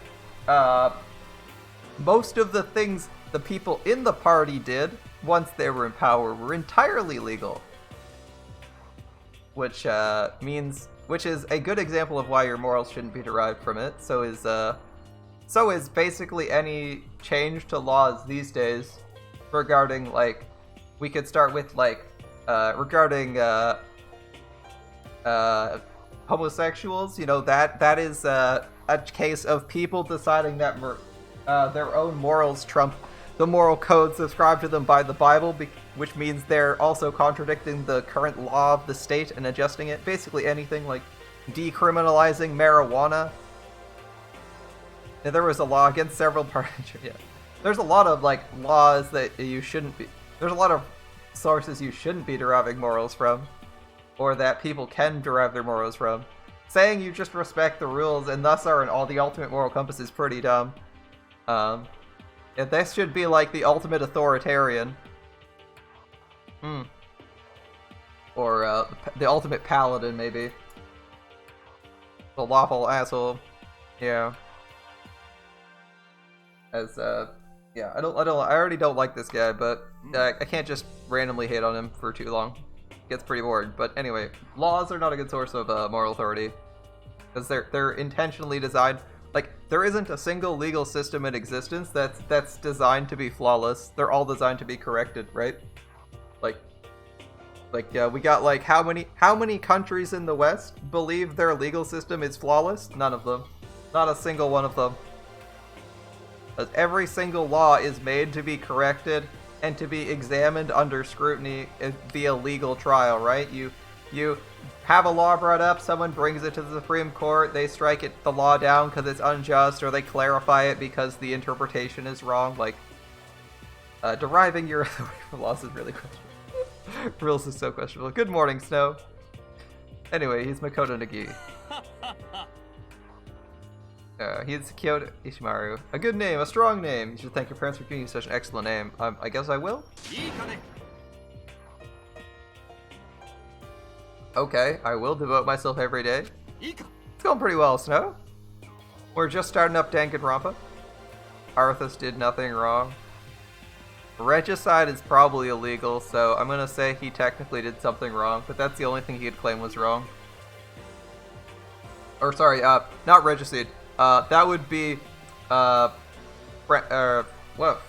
most of the things the people in the party did once they were in power were entirely legal. Which is a good example of why your morals shouldn't be derived from it. So is basically any change to laws these days regarding, like, we could start with, like, regarding homosexuals. You know, that is a case of people deciding that their own morals trump the moral code subscribed to them by the Bible, which means they're also contradicting the current law of the state and adjusting it. Basically anything, like decriminalizing marijuana. And there was a law against several parties. Yeah. There's a lot of, like, laws that you shouldn't be... There's a lot of sources you shouldn't be deriving morals from, or that people can derive their morals from. Saying you just respect the rules and thus are in all the ultimate moral compass is pretty dumb. This should be like the ultimate authoritarian. Or the ultimate paladin, maybe. The lawful asshole. Yeah. As yeah, I already don't like this guy, but I can't just randomly hate on him for too long. It gets pretty bored. But anyway, laws are not a good source of moral authority, because they're intentionally designed. Like, there isn't a single legal system in existence that's designed to be flawless. They're all designed to be corrected, right? Like we got like how many countries in the West believe their legal system is flawless? None of them. Not a single one of them. Because every single law is made to be corrected and to be examined under scrutiny via legal trial, right? You have a law brought up, someone brings it to the Supreme Court, they strike the law down because it's unjust, or they clarify it because the interpretation is wrong. Like, deriving your authority from laws is really questionable. Rules is so questionable. Good morning, Snow. Anyway, he's Makoto Nagi. He's Kyoto Ishimaru. A good name, a strong name. You should thank your parents for giving you such an excellent name. I guess I will? Okay, I will devote myself every day. It's going pretty well, Snow. We're just starting up Danganronpa. Arthas did nothing wrong. Regicide is probably illegal, so I'm gonna say he technically did something wrong, but that's the only thing he could claim was wrong. Or sorry, not regicide. That would be, what,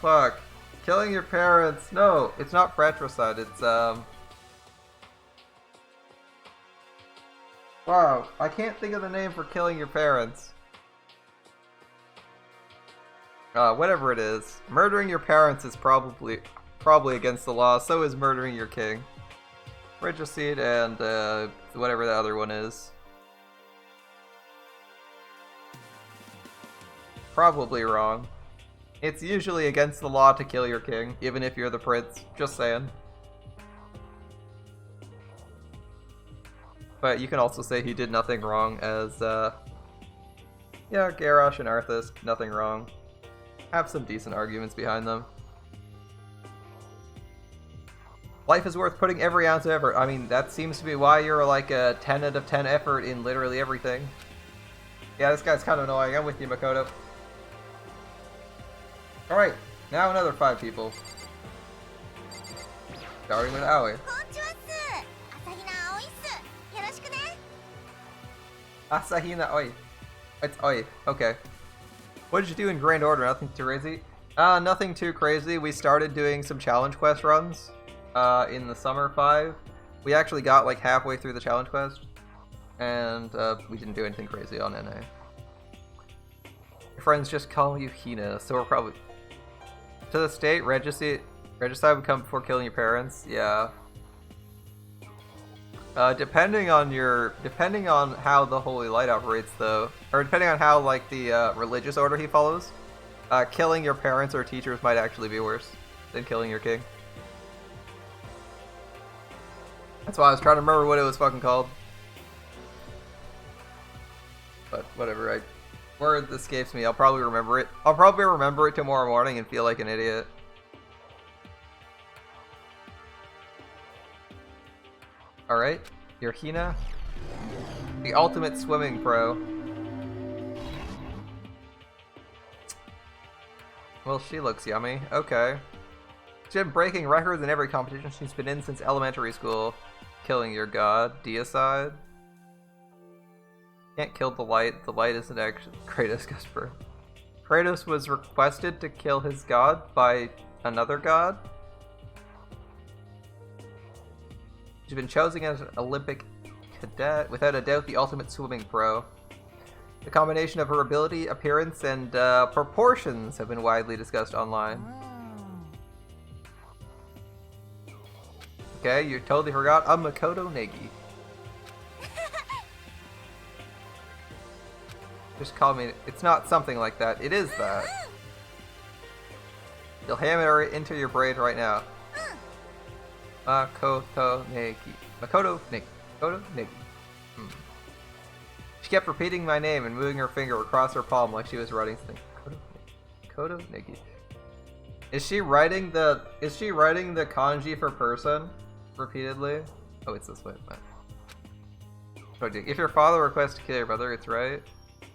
fuck? Killing your parents. No, it's not fratricide, it's, wow, I can't think of the name for killing your parents. Whatever it is. Murdering your parents is probably against the law, so is murdering your king. Regicide and, whatever the other one is. Probably wrong. It's usually against the law to kill your king, even if you're the prince. Just saying. But you can also say he did nothing wrong as, yeah, Garrosh and Arthas, nothing wrong. Have some decent arguments behind them. Life is worth putting every ounce of effort. I mean, that seems to be why you're like a 10 out of 10 effort in literally everything. Yeah, this guy's kind of annoying. I'm with you, Makoto. Alright, now another 5 people. Starting with Aoi. Asahina Oi. It's Oi. Okay. What did you do in Grand Order? Nothing too crazy? Nothing too crazy. We started doing some challenge quest runs in the Summer 5. We actually got like halfway through the challenge quest. And we didn't do anything crazy on NA. Your friends just call you Hina, so we're probably... To the state, regicide would come before killing your parents? Yeah. Depending on how the Holy Light operates, though, or depending on how like the religious order he follows, killing your parents or teachers might actually be worse than killing your king. That's why I was trying to remember what it was fucking called. But whatever, word escapes me. I'll probably remember it. I'll probably remember it tomorrow morning and feel like an idiot. Alright, you're Hina. The ultimate swimming pro. Well, she looks yummy. Okay. She's been breaking records in every competition she's been in since elementary school. Killing your god. Deicide. Can't kill the light. The light isn't actually Kratos Gusper. Kratos was requested to kill his god by another god. She's been chosen as an Olympic cadet, without a doubt the ultimate swimming pro. The combination of her ability, appearance, and proportions have been widely discussed online. Okay, you totally forgot. I'm Makoto Nagi. Just call me. It's not something like that. It is that. You'll hammer it into your brain right now. Makoto Nagi. Makoto Nagi. Makoto Nagi. She kept repeating my name and moving her finger across her palm like she was writing something. Makoto Nagi. Is she writing the kanji for person repeatedly? Oh, it's this way. If your father requests to kill your brother, it's right.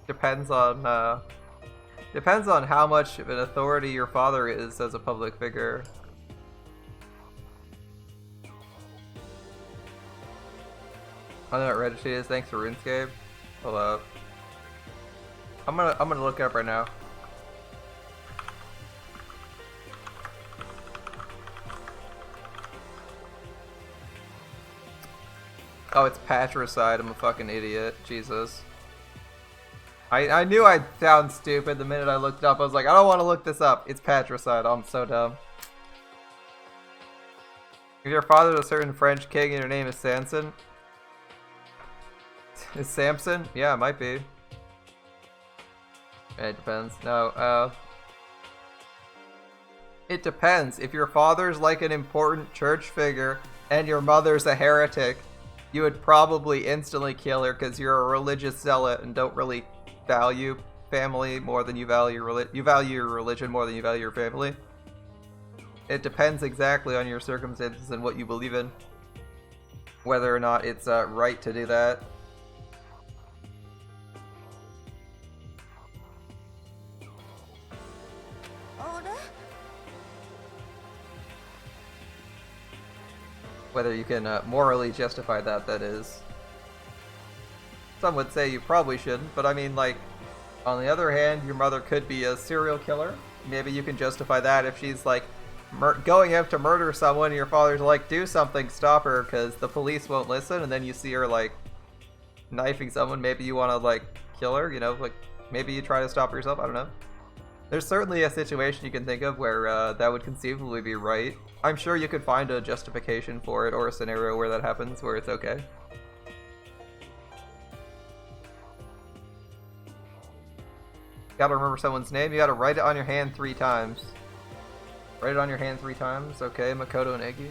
Depends on how much of an authority your father is as a public figure. I know what registry is. Thanks for RuneScape. Hold up. I'm gonna look it up right now. Oh, it's patricide. I'm a fucking idiot. Jesus. I knew I'd sound stupid the minute I looked it up. I was like, I don't want to look this up. It's patricide. I'm so dumb. If your father is a certain French king and your name is Samson. Is Samson? Yeah, it might be. It depends. No, it depends. If your father's like an important church figure and your mother's a heretic, you would probably instantly kill her because you're a religious zealot and don't really value family more than you value you value your religion more than you value your family. It depends exactly on your circumstances and what you believe in, whether or not it's right to do that. Whether you can morally justify that, that is. Some would say you probably shouldn't, but I mean, like, on the other hand, your mother could be a serial killer. Maybe you can justify that if she's, like, going out to murder someone and your father's like, do something, stop her, because the police won't listen, and then you see her, like, knifing someone. Maybe you want to, like, kill her, you know, like, maybe you try to stop her yourself, I don't know. There's certainly a situation you can think of where that would conceivably be right. I'm sure you could find a justification for it or a scenario where that happens where it's okay. Gotta remember someone's name. You gotta write it on your hand 3 times. Write it on your hand 3 times. Okay, Makoto Negi.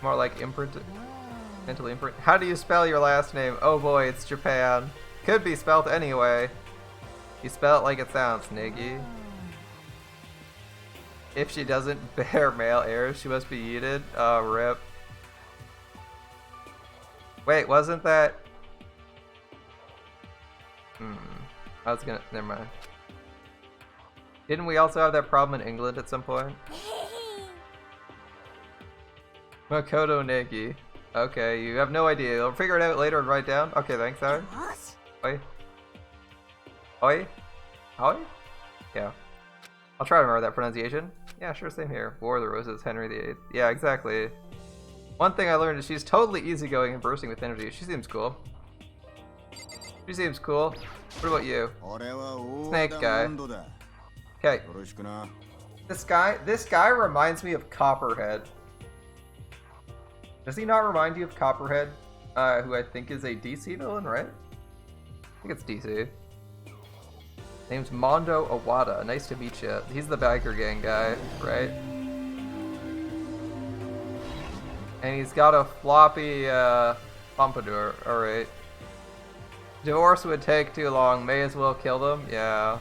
More like imprint. Mentally imprint. How do you spell your last name? Oh boy, it's Japan. Could be spelled anyway. You spell it like it sounds, Negi. If she doesn't bear male heirs, she must be yeeted. Oh, rip. Wait, wasn't that... I was gonna... Never mind. Didn't we also have that problem in England at some point? Makoto Negi. Okay, you have no idea. You'll figure it out later and write down. Okay, thanks, Howard. Oi. Oi? Oi? Yeah. I'll try to remember that pronunciation. Yeah, sure, same here. War of the Roses, Henry VIII. Yeah, exactly. One thing I learned is she's totally easygoing and bursting with energy. She seems cool. She seems cool. What about you? Snake guy. Okay. This guy reminds me of Copperhead. Does he not remind you of Copperhead? Who I think is a DC villain, right? I think it's DC. Name's Mondo Owada. Nice to meet you. He's the biker gang guy, right? And he's got a floppy pompadour. Alright. Divorce would take too long. May as well kill them. Yeah.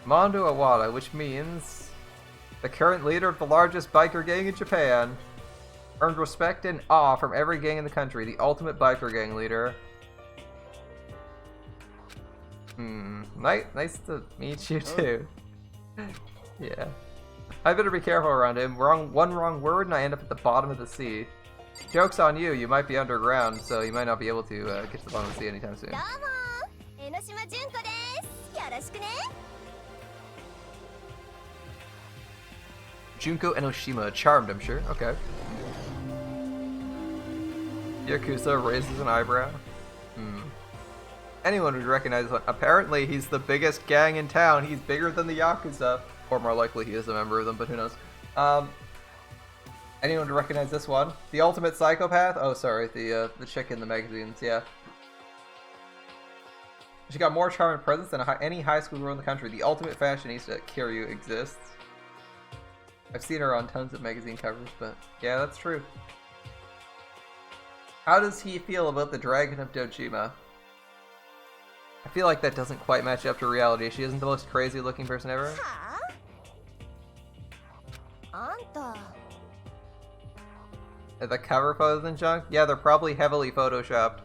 Mondo Owada, which means the current leader of the largest biker gang in Japan. Earned respect and awe from every gang in the country. The ultimate biker gang leader. Nice to meet you too. Yeah. I better be careful around him. One wrong word and I end up at the bottom of the sea. Joke's on you, you might be underground, so you might not be able to get to the bottom of the sea anytime soon. ENOSHIMA JUNKO desu. Yoroshiku ne. Junko Enoshima, charmed, I'm sure. Okay. Yakuza raises an eyebrow. Anyone would recognize one. Apparently, he's the biggest gang in town. He's bigger than the Yakuza. Or more likely, he is a member of them, but who knows. Anyone would recognize this one? The ultimate psychopath? Oh, sorry, the chick in the magazines, yeah. She got more charm and presence than any high school girl in the country. The ultimate fashionista, Kiryu, exists. I've seen her on tons of magazine covers, but yeah, that's true. How does he feel about the Dragon of Dojima? I feel like that doesn't quite match up to reality. She isn't the most crazy looking person ever. The cover photos and junk? Yeah, they're probably heavily photoshopped.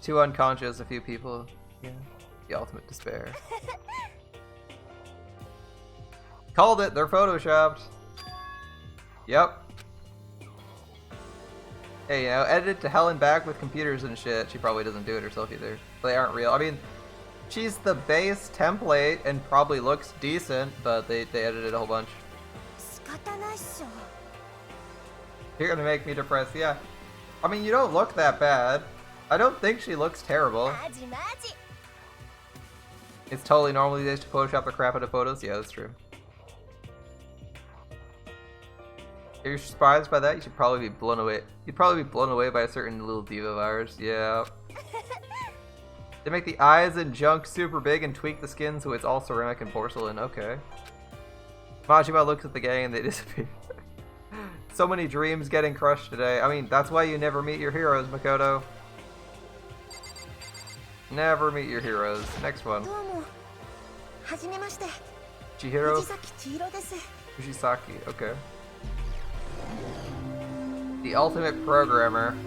Too unconscious, a few people. Yeah. The ultimate despair. Called it, they're photoshopped. Yep. Hey, you know, edited to hell and back with computers and shit. She probably doesn't do it herself either. They aren't real. I mean, she's the base template and probably looks decent, but they edited a whole bunch. You're gonna make me depressed, yeah. I mean, you don't look that bad. I don't think she looks terrible. It's totally normal these days to Photoshop the crap out of photos. Yeah, that's true. If you're surprised by that, you should probably be blown away. You'd probably be blown away by a certain little diva of ours. Yeah. They make the eyes and junk super big and tweak the skin so it's all ceramic and porcelain. Okay. Majima looks at the gang and they disappear. So many dreams getting crushed today. I mean, that's why you never meet your heroes, Makoto. Never meet your heroes. Next one. Chihiro Fujisaki. Okay. The ultimate programmer.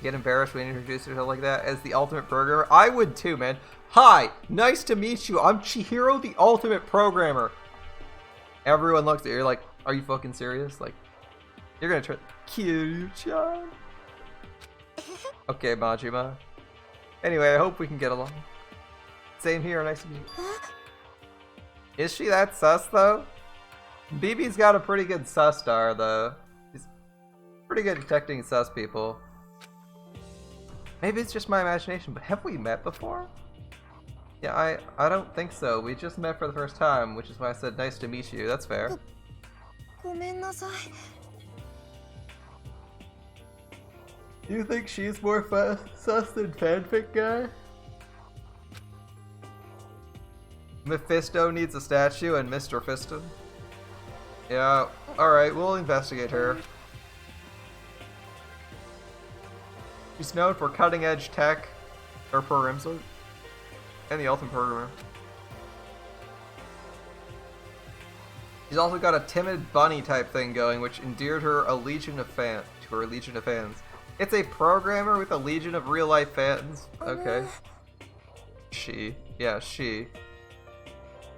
Get embarrassed when you introduce yourself like that as the ultimate programmer? I would too, man. Hi, nice to meet you. I'm Chihiro, the ultimate programmer. Everyone looks at you like, are you fucking serious? Like, you're gonna try. Kiryu-chan. Okay, Majima. Anyway, I hope we can get along. Same here, nice to meet you. Is she that sus though? BB's got a pretty good sus star though. He's pretty good at detecting sus people. Maybe it's just my imagination, but have we met before? Yeah, I don't think so. We just met for the first time, which is why I said nice to meet you. That's fair. You think she's more sus than fanfic guy? Mephisto needs a statue and Mr. Fiston. Yeah, alright, we'll investigate her. She's known for cutting edge tech, or programs, and the ultimate programmer. She's also got a timid bunny type thing going, which endeared her a legion of fans. It's a programmer with a legion of real life fans. Okay. She. Yeah, she.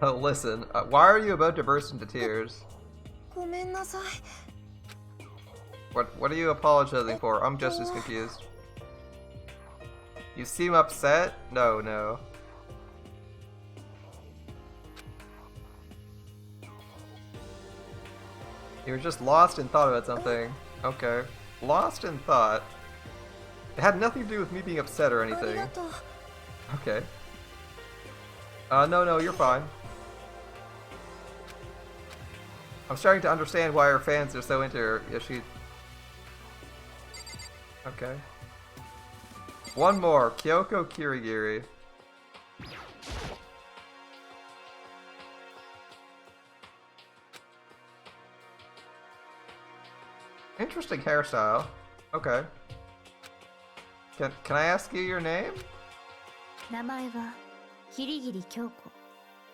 Oh, listen. Why are you about to burst into tears? What are you apologizing for? I'm just as confused. You seem upset? No. You were just lost in thought about something. Okay. Lost in thought. It had nothing to do with me being upset or anything. Okay. No, you're fine. I'm starting to understand why her fans are so into her. Yeah, she... Okay. One more. Kyoko Kirigiri. Interesting hairstyle. Okay. Can I ask you your name? 名前は桐桐京子。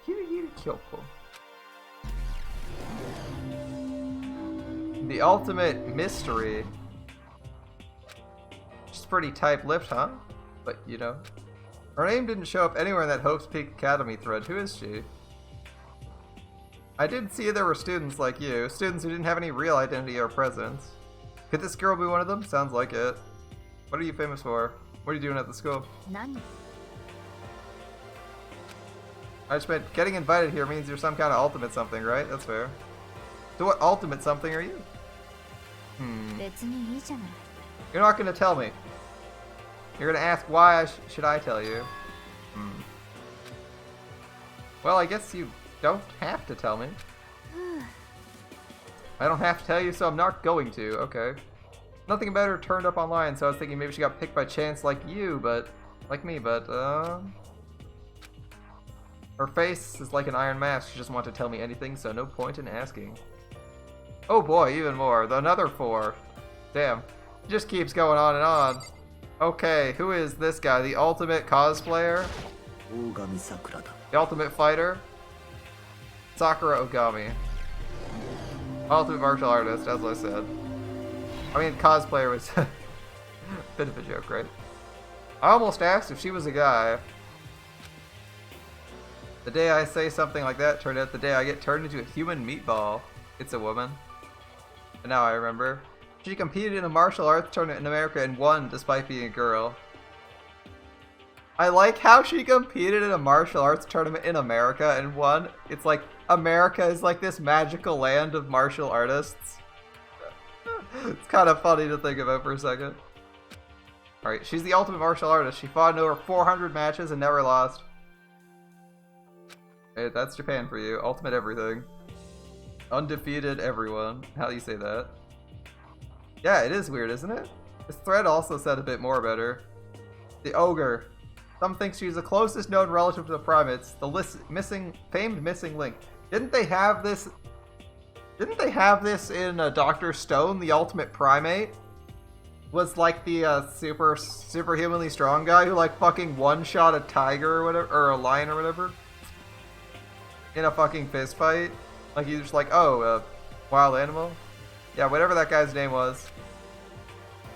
Kirigiri Kyoko. The ultimate mystery. She's pretty tight-lipped, huh? But, you know. Her name didn't show up anywhere in that Hope's Peak Academy thread. Who is she? I did see there were students like you. Students who didn't have any real identity or presence. Could this girl be one of them? Sounds like it. What are you famous for? What are you doing at the school? 何? I just meant getting invited here means you're some kind of ultimate something, right? That's fair. So what ultimate something are you? 別にいいじゃない。 You're not gonna tell me. You're gonna ask why should I tell you? Well, I guess you don't have to tell me. I don't have to tell you, so I'm not going to. Okay. Nothing about her turned up online, so I was thinking maybe she got picked by chance like you, but... Like me, but, her face is like an iron mask. She doesn't want to tell me anything, so no point in asking. Oh boy, even more. Another 4. Damn. It just keeps going on and on. Okay, who is this guy? The ultimate cosplayer? The ultimate fighter? Sakura Ogami. Ultimate martial artist, as I said. I mean, cosplayer was a bit of a joke, right? I almost asked if she was a guy. The day I say something like that turned out the day I get turned into a human meatball. It's a woman. And now I remember. She competed in a martial arts tournament in America and won despite being a girl. I like how she competed in a martial arts tournament in America and won. It's like America is like this magical land of martial artists. It's kind of funny to think about for a second. Alright, she's the ultimate martial artist. She fought in over 400 matches and never lost. Hey, that's Japan for you. Ultimate everything. Undefeated everyone. How do you say that? Yeah, it is weird, isn't it? This thread also said a bit more about her. The ogre. Some think she's the closest known relative to the primates. The famed missing link. Didn't they have this? Didn't they have this in Dr. Stone, the ultimate primate? Was like the superhumanly strong guy who like fucking one-shot a tiger or whatever, or a lion or whatever, in a fucking fist fight. Like he's just like, oh, wild animal. Yeah, whatever that guy's name was.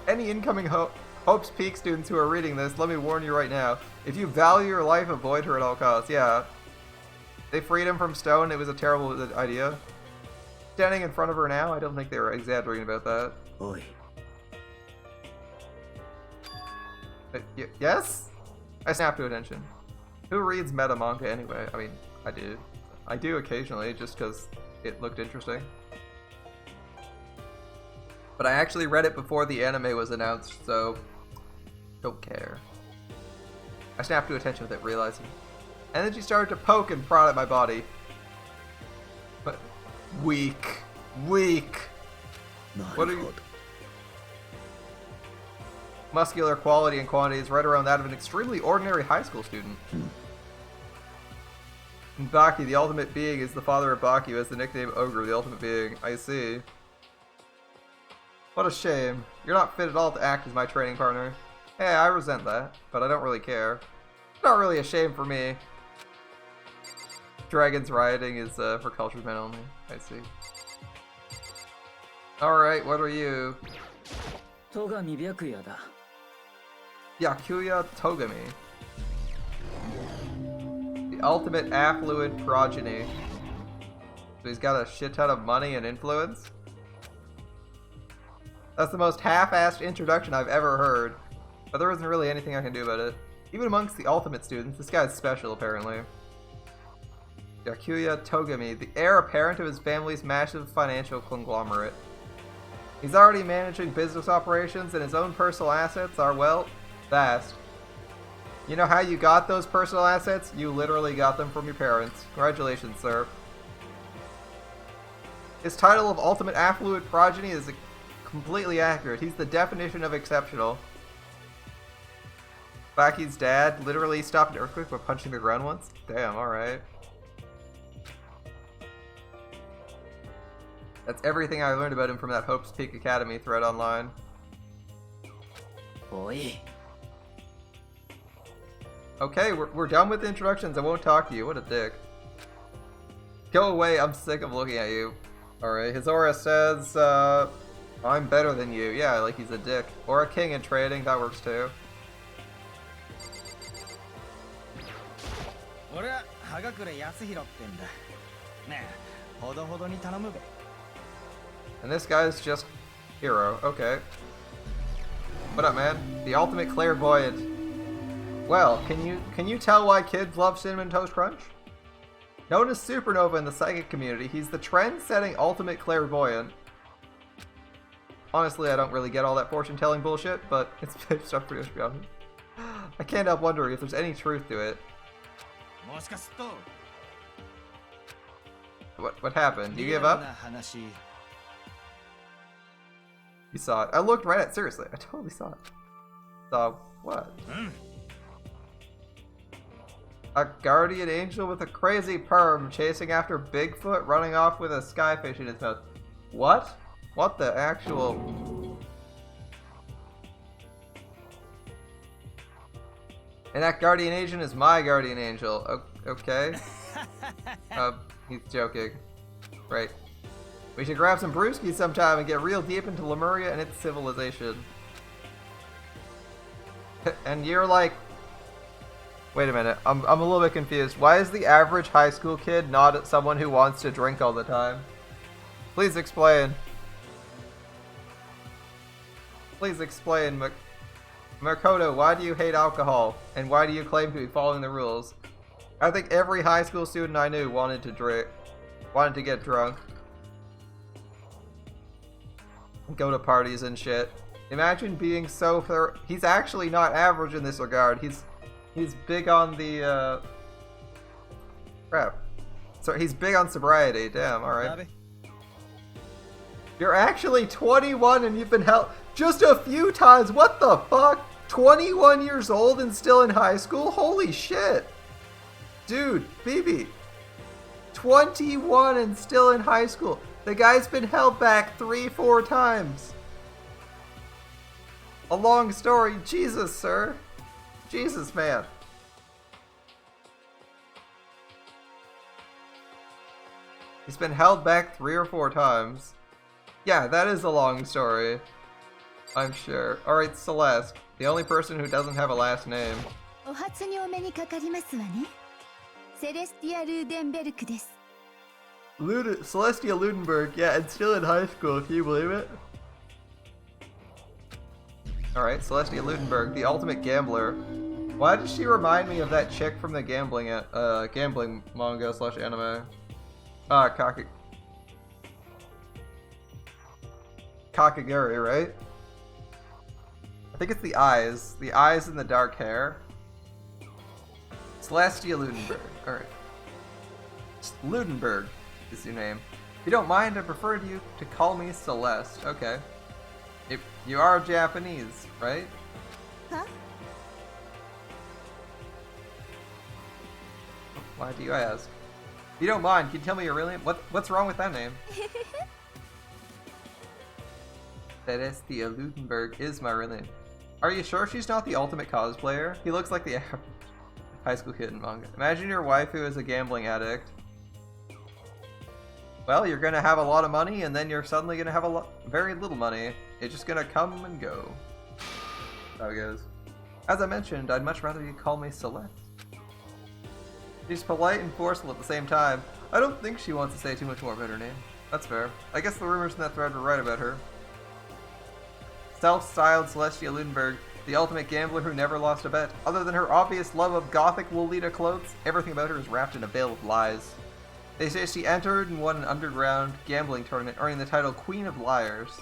Any incoming Hope's Peak students who are reading this, let me warn you right now. If you value your life, avoid her at all costs. Yeah. They freed him from Stone. It was a terrible idea. Standing in front of her now, I don't think they were exaggerating about that. Oi. Yes? I snapped to attention. Who reads meta manga anyway? I mean, I do. I do occasionally, just because it looked interesting. But I actually read it before the anime was announced, so don't care. I snapped to attention with it, realizing. And then she started to poke and prod at my body. But weak. Weak. What are you? Muscular quality and quantity is right around that of an extremely ordinary high school student. And Baki, the ultimate being, is the father of Baki, who has the nickname Ogre, the ultimate being. I see. What a shame. You're not fit at all to act as my training partner. Hey, I resent that, but I don't really care. It's not really a shame for me. Dragon's rioting is for cultured men only. I see. Alright, what are you? Yakuya Togami. The ultimate affluent progeny. So he's got a shit ton of money and influence? That's the most half-assed introduction I've ever heard. But there isn't really anything I can do about it. Even amongst the ultimate students, this guy's special apparently. Yakuya Togami, the heir apparent of his family's massive financial conglomerate. He's already managing business operations and his own personal assets are, well, vast. You know how you got those personal assets? You literally got them from your parents. Congratulations, sir. His title of Ultimate Affluent Progeny is completely accurate. He's the definition of exceptional. Baki's dad literally stopped an earthquake by punching the ground once? Damn, alright. That's everything I learned about him from that Hope's Peak Academy thread online. Oi. Okay, we're done with the introductions. I won't talk to you. What a dick. Go away. I'm sick of looking at you. Alright, his aura says, I'm better than you. Yeah, like he's a dick. Or a king in trading. That works too. And this guy's just hero. Okay. What up, man? The ultimate clairvoyant. Well, can you tell why kids love Cinnamon Toast Crunch? Known as Supernova in the psychic community, he's the trend-setting ultimate clairvoyant. Honestly, I don't really get all that fortune-telling bullshit, but it's stuff pretty much to be honest. I can't help wondering if there's any truth to it. What happened? You give up? You saw it. I looked right at it. Seriously, I totally saw it. Saw what? A guardian angel with a crazy perm chasing after Bigfoot running off with a skyfish in his mouth. What? What the actual... And that guardian angel is my guardian angel. Okay. He's joking. Right. We should grab some brewskis sometime and get real deep into Lemuria and its civilization. And you're like... Wait a minute, I'm a little bit confused. Why is the average high school kid not someone who wants to drink all the time? Please explain. Please explain, Makoto, why do you hate alcohol? And why do you claim to be following the rules? I think every high school student I knew wanted to get drunk. Go to parties and shit. Imagine being so he's actually not average in this regard. He's big on the crap. So he's big on sobriety. Damn, alright. You're actually 21 and you've been held just a few times. What the fuck? 21 years old and still in high school? Holy shit. Dude, BB. 21 and still in high school. The guy's been held back 3-4 times. A long story. Jesus, sir. Jesus, man. He's been held back 3 or 4 times. Yeah, that is a long story. I'm sure. Alright, Celeste. The only person who doesn't have a last name. Celestia Ludenberg, yeah, and still in high school, can you believe it? Alright, Celestia Ludenberg, the ultimate gambler. Why does she remind me of that chick from the gambling manga / anime? Kakaguri, right? I think it's the eyes. The eyes and the dark hair. Celestia Ludenberg. Alright. Ludenberg is your name. If you don't mind, I prefer you to call me Celeste. Okay. If you are Japanese, right? Huh? Why do you ask? If you don't mind, can you tell me your real name? What's wrong with that name? Celestia Ludenberg is my real name. Are you sure she's not the ultimate cosplayer? He looks like the average high school kid in manga. Imagine your wife who is a gambling addict. Well, you're gonna have a lot of money, and then you're suddenly gonna have very little money. It's just gonna come and go. That's how it goes. As I mentioned, I'd much rather you call me Celeste. She's polite and forceful at the same time. I don't think she wants to say too much more about her name. That's fair. I guess the rumors in that thread were right about her. Self-styled Celestia Ludenberg, the ultimate gambler who never lost a bet. Other than her obvious love of gothic Lolita clothes, everything about her is wrapped in a veil of lies. They say she entered and won an underground gambling tournament, earning the title Queen of Liars.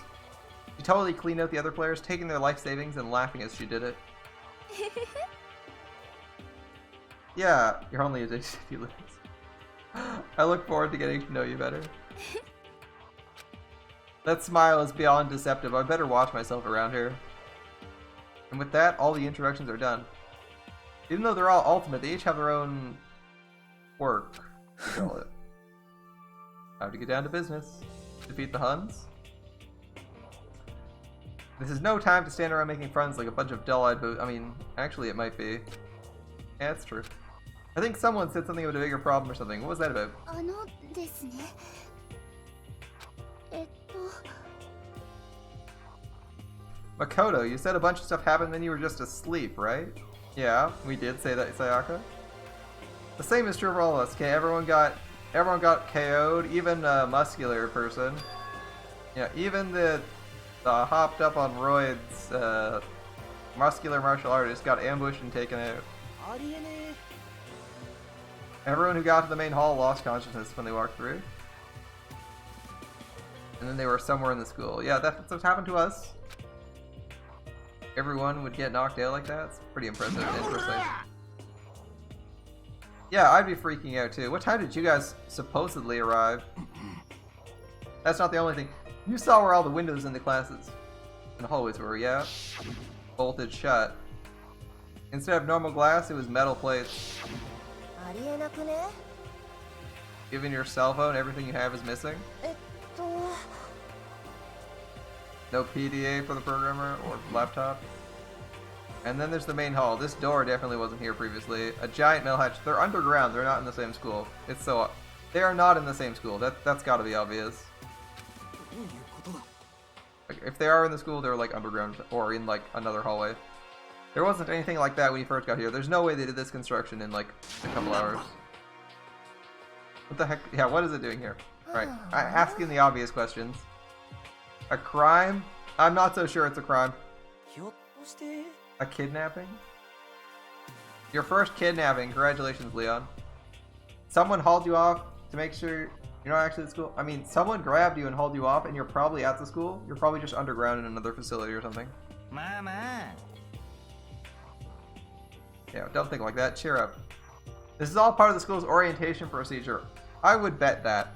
She totally cleaned out the other players, taking their life savings and laughing as she did it. Yeah, you're only addicted if you lose. I look forward to getting to know you better. That smile is beyond deceptive. I better watch myself around here. And with that, all the introductions are done. Even though they're all ultimate, they each have their own quirk, we call it. Time to get down to business. Defeat the Huns. This is no time to stand around making friends like a bunch of dull-eyed I mean, actually it might be. Yeah, it's true. I think someone said something about a bigger problem or something. What was that about? Makoto, you said a bunch of stuff happened then you were just asleep, right? Yeah, we did say that, Sayaka. The same is true for all of us, okay? Everyone got KO'd, even a muscular person. Yeah, even the hopped up on roids muscular martial artist got ambushed and taken out. Everyone who got to the main hall lost consciousness when they walked through. And then they were somewhere in the school. Yeah, that's what's happened to us. Everyone would get knocked out like that. It's pretty impressive and interesting. Yeah, I'd be freaking out too. What time did you guys supposedly arrive? That's not the only thing. You saw where all the windows in the classes and the hallways were, yeah? Bolted shut. Instead of normal glass, it was metal plates. Given your cell phone, everything you have is missing? No PDA for the programmer or laptop. And then there's the main hall. This door definitely wasn't here previously. A giant metal hatch. They're underground. They're not in the same school. They are not in the same school. That's got to be obvious. If they are in the school, they're like underground or in like another hallway. There wasn't anything like that when you first got here. There's no way they did this construction in like a couple hours. What the heck? Yeah, what is it doing here? Right, asking the obvious questions. A crime? I'm not so sure it's a crime. A kidnapping? Your first kidnapping. Congratulations, Leon. Someone hauled you off to make sure you're not actually at school. I mean, someone grabbed you and hauled you off and you're probably at the school. You're probably just underground in another facility or something. Mama. Yeah, don't think like that. Cheer up. This is all part of the school's orientation procedure. I would bet that.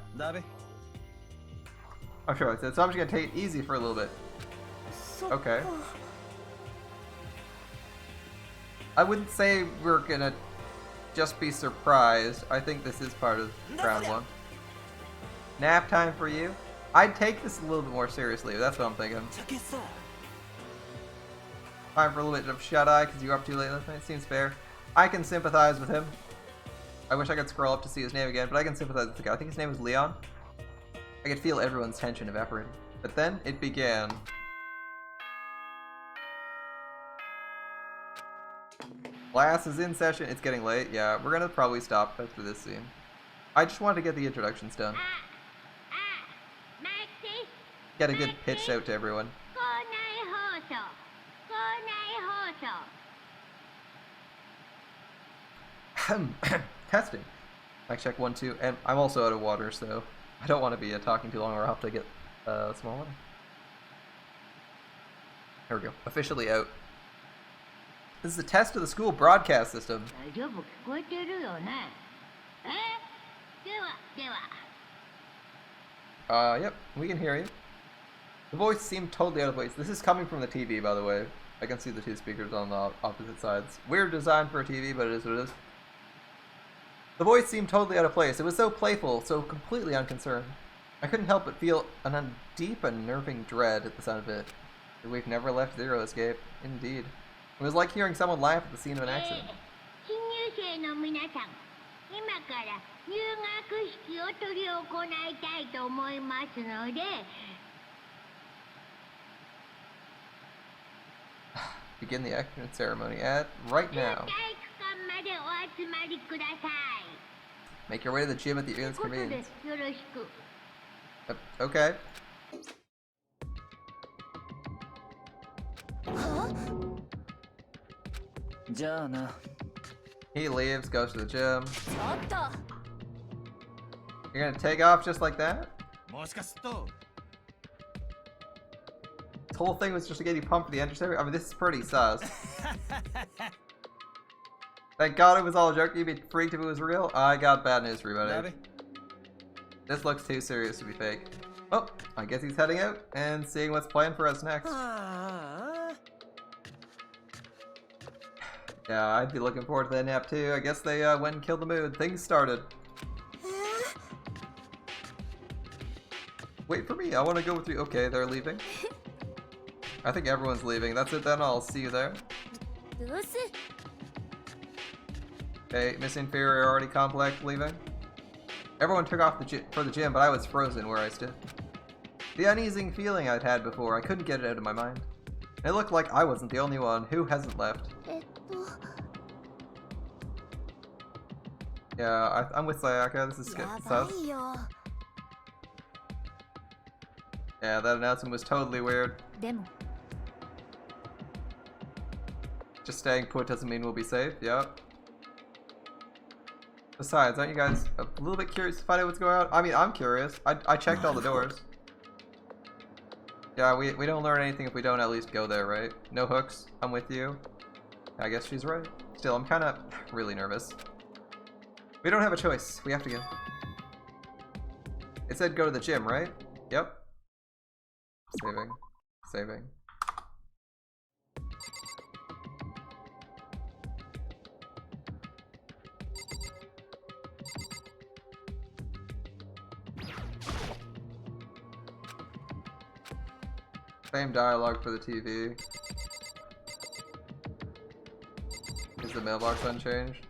I'm sure that's it. So I'm just gonna take it easy for a little bit. Okay. I wouldn't say we're gonna just be surprised. I think this is part of round one. Nap time for you? I'd take this a little bit more seriously. That's what I'm thinking. Time for a little bit of shut-eye because you were up too late last night. Seems fair. I can sympathize with him. I wish I could scroll up to see his name again, but I can sympathize with the guy. I think his name was Leon. I could feel everyone's tension evaporating. But then it began. Class is in session. It's getting late. Yeah, we're gonna probably stop after this scene. I just wanted to get the introductions done. Get a good pitch out to everyone. Testing. Mic check 1, 2, and I'm also out of water, so I don't want to be talking too long or I'll have to get small water. There we go. Officially out. This is a test of the school broadcast system. Yep, we can hear you. The voice seemed totally out of place. This is coming from the TV, by the way. I can see the two speakers on the opposite sides. Weird design for a TV, but it is what it is. The voice seemed totally out of place. It was so playful, so completely unconcerned. I couldn't help but feel a deep, unnerving dread at the sound of it. We've never left Zero Escape. Indeed. It was like hearing someone laugh at the scene of an accident. Begin the action ceremony right now. Make your way to the gym at the earliest convenience. Okay. He leaves, goes to the gym. You're gonna take off just like that? This whole thing was just to get you pumped for the entrance area? I mean, this is pretty sus. Thank God it was all a joke. You'd be freaked if it was real. I got bad news for you, buddy. This looks too serious to be fake. Oh, I guess he's heading out and seeing what's planned for us next. Yeah, I'd be looking forward to that nap too. I guess they went and killed the mood. Things started. Wait for me, I want to go with you. Okay, they're leaving. I think everyone's leaving. That's it then, I'll see you there. Okay, Miss Inferiority Complex leaving. Everyone took off for the gym, but I was frozen where I stood. The uneasy feeling I'd had before, I couldn't get it out of my mind. It looked like I wasn't the only one. Who hasn't left? Yeah, I'm with Sayaka. This is sus. Yeah, that announcement was totally weird. Just staying put doesn't mean we'll be safe. Yep. Besides, aren't you guys a little bit curious to find out what's going on? I mean, I'm curious. I checked all the doors. Yeah, we don't learn anything if we don't at least go there, right? No hooks. I'm with you. I guess she's right. Still, I'm kind of really nervous. We don't have a choice. We have to go. It said go to the gym, right? Yep. Saving. Saving. Same dialogue for the TV. Is the mailbox unchanged?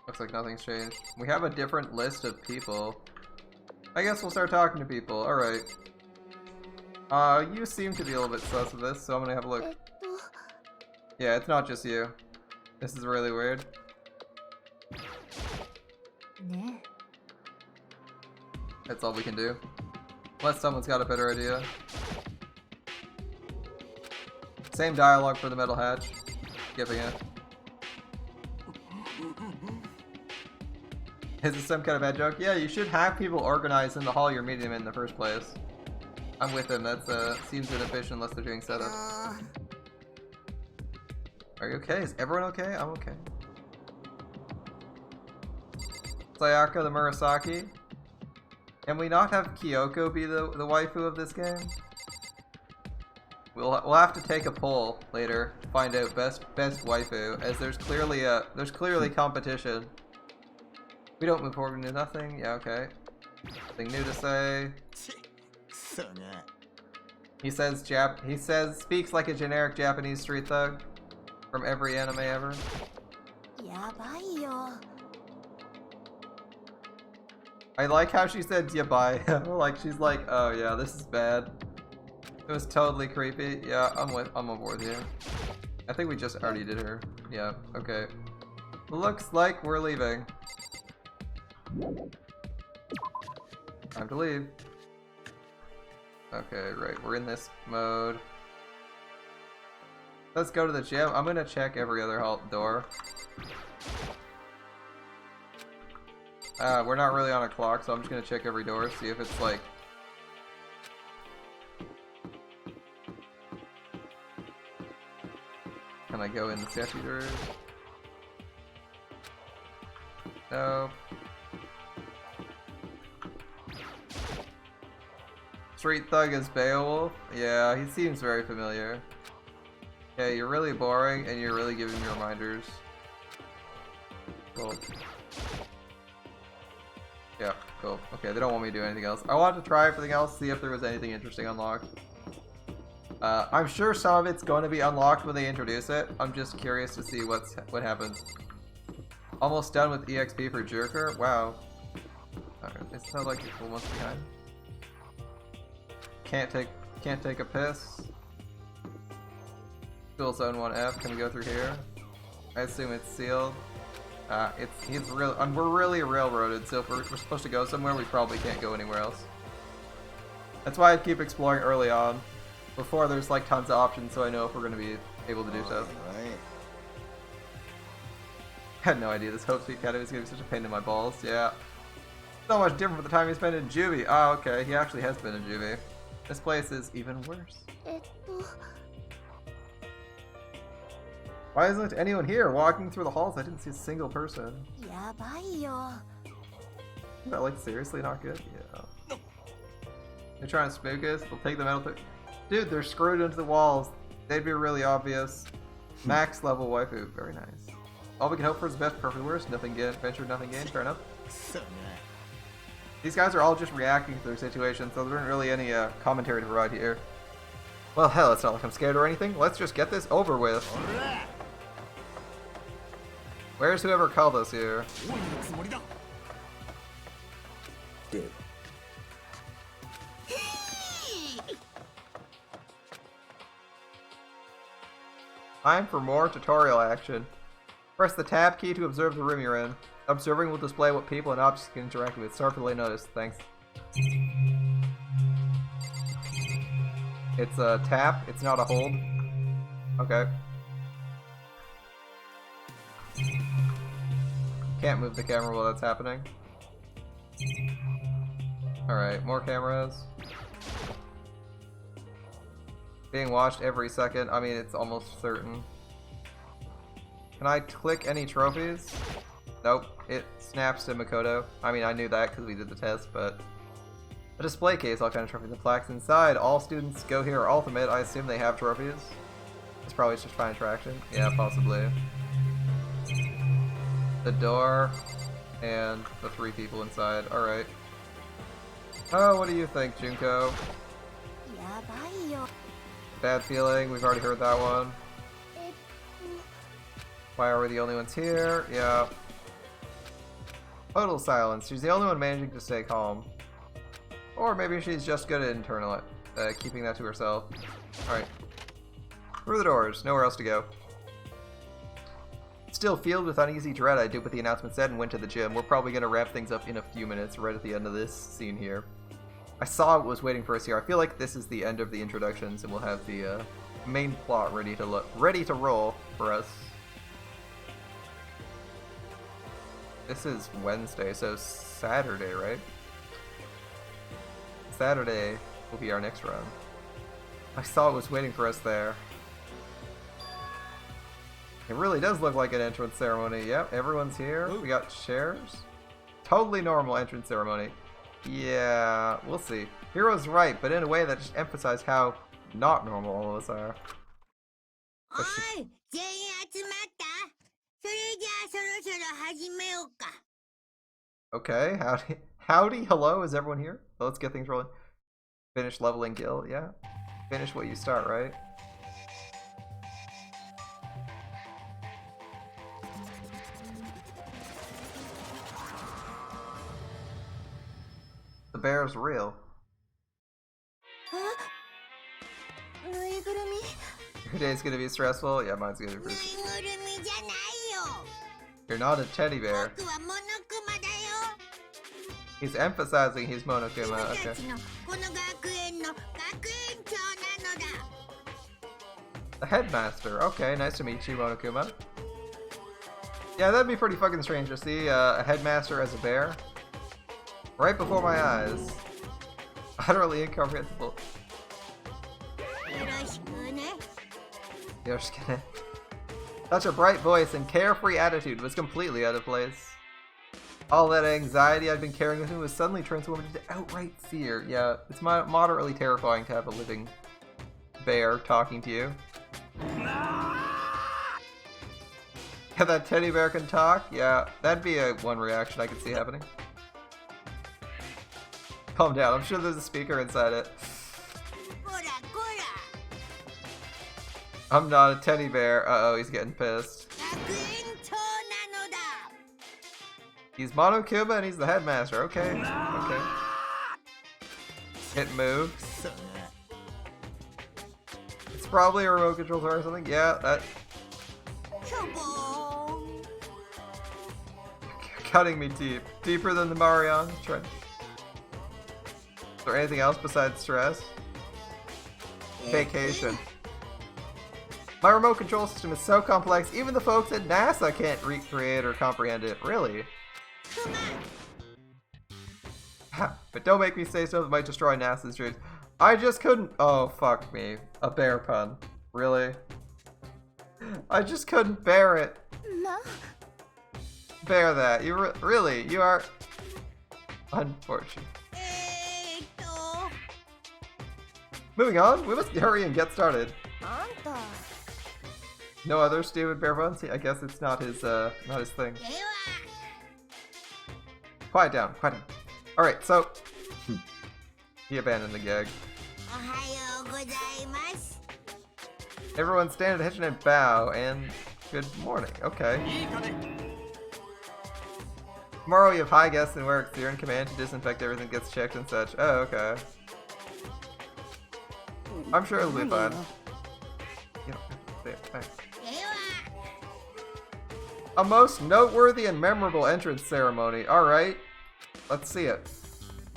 Looks like nothing's changed. We have a different list of people. I guess we'll start talking to people. Alright. You seem to be a little bit sus of this, so I'm gonna have a look. Yeah, it's not just you. This is really weird. ね That's all we can do. Unless someone's got a better idea. Same dialogue for the metal hatch. Skipping it. Is this some kind of bad joke? Yeah, you should have people organized in the hall you're meeting them in the first place. I'm with him. That's seems inefficient unless they're doing setup. Are you okay? Is everyone okay? I'm okay. Sayaka the Murasaki. Can we not have Kyoko be the waifu of this game? We'll have to take a poll later to find out best waifu, as there's clearly competition. We don't move forward into nothing. Yeah, okay. Nothing new to say. He speaks like a generic Japanese street thug from every anime ever. やばいよ。 I like how she said yabai. Like she's like, oh yeah, this is bad. It was totally creepy. Yeah, I'm on board with you. I think we just already did her. Yeah, okay. Looks like we're leaving. Time to leave. Okay, right, we're in this mode. Let's go to the gym. I'm gonna check every other door. We're not really on a clock, so I'm just gonna check every door, see if it's like... Can I go in the sketchy doors? No. Street Thug is Beowulf? Yeah, he seems very familiar. Okay, you're really boring, and you're really giving me reminders. Cool. Yeah, cool. Okay, they don't want me to do anything else. I wanted to try everything else, see if there was anything interesting unlocked. I'm sure some of it's going to be unlocked when they introduce it. I'm just curious to see what happens. Almost done with EXP for Jerker? Wow. It's not like you're 4 months behind. Can't take a piss. School Zone 1F. Can we go through here? I assume it's sealed. We're really railroaded, so if we're supposed to go somewhere, we probably can't go anywhere else. That's why I keep exploring early on, before there's like tons of options, so I know if we're going to be able to do so. Right. I had no idea this Hope Street Academy is going to be such a pain in my balls. Yeah. So much different from the time he spent in juvie. Oh, okay. He actually has been in juvie. This place is even worse. Why isn't anyone here? Walking through the halls, I didn't see a single person. やばいよ。 Is that like seriously not good? Yeah. They're trying to spook us. They'll take the metal. Dude, they're screwed into the walls. They'd be really obvious. Max level waifu. Very nice. All we can hope for is the best, perfect worst. Nothing gained. Ventured, nothing gained. Fair enough. These guys are all just reacting to their situation, so there isn't really any commentary to provide here. Well, hell, it's not like I'm scared or anything. Let's just get this over with. Where's whoever called us here? Dude. Time for more tutorial action. Press the tab key to observe the room you're in. Observing will display what people and objects can interact with. Sorry for the late notice. Thanks. It's a tap. It's not a hold. Okay. Can't move the camera while that's happening. Alright, more cameras. Being watched every second. I mean, it's almost certain. Can I click any trophies? Nope. It snaps to Makoto. I mean, I knew that because we did the test, but... A display case, all kind of trophies and plaques inside. All students go here are ultimate. I assume they have trophies. It's probably just fine attraction. Yeah, possibly. The door and the 3 people inside. Alright. Oh, what do you think, Junko? やばいよ。 Bad feeling. We've already heard that one. Why are we the only ones here? Yeah. Total silence. She's the only one managing to stay calm. Or maybe she's just good at keeping that to herself. Alright. Through the doors. Nowhere else to go. Still filled with uneasy dread, I did what the announcement said and went to the gym. We're probably going to wrap things up in a few minutes, right at the end of this scene here. I saw what was waiting for us here. I feel like this is the end of the introductions, and we'll have the main plot ready to roll for us. This is Wednesday, so Saturday, right? Saturday will be our next round. I saw what was waiting for us there. It really does look like an entrance ceremony. Yep, everyone's here. We got chairs. Totally normal entrance ceremony. Yeah, we'll see. Hero's right, but in a way that just emphasized how not normal all of us are. Okay, howdy, hello, is everyone here? So let's get things rolling. Finish leveling guild, yeah. Finish what you start, right? The bear's real. Your day's gonna be stressful? Yeah, mine's gonna be pretty stressful. You're not a teddy bear. He's emphasizing he's Monokuma, okay. The headmaster, okay, nice to meet you, Monokuma. Yeah, that'd be pretty fucking strange to see a headmaster as a bear. Right before my eyes. Utterly incomprehensible. Yoshikune. Such a bright voice and carefree attitude was completely out of place. All that anxiety I'd been carrying with me was suddenly transformed into outright fear. Yeah, it's moderately terrifying to have a living bear talking to you. Yeah, that teddy bear can talk? Yeah, that'd be one reaction I could see happening. Calm down, I'm sure there's a speaker inside it. I'm not a teddy bear. Uh-oh, he's getting pissed. He's Monokuma and he's the headmaster. Okay, okay. It moves. It's probably a remote control or something. Yeah, that... You're cutting me deep. Deeper than the Marion trench. Is there anything else besides stress? Vacation. My remote control system is so complex, even the folks at NASA can't recreate or comprehend it. Really? But don't make me say stuff that might destroy NASA's dreams. I just couldn't. Oh, fuck me. A bear pun. Really? I just couldn't bear it. Bear that. You really? You are. Unfortunate. Moving on, we must hurry and get started. No other stupid bear puns? I guess it's not his thing. Quiet down, quiet down. Alright, so... he abandoned the gag. Everyone stand at attention and bow, and good morning. Okay. Tomorrow you have high guests and work, so you're in command to disinfect everything that gets checked and such. Oh, okay. I'm sure it'll be fun. You don't have to say it back. A most noteworthy and memorable entrance ceremony. Alright, let's see it.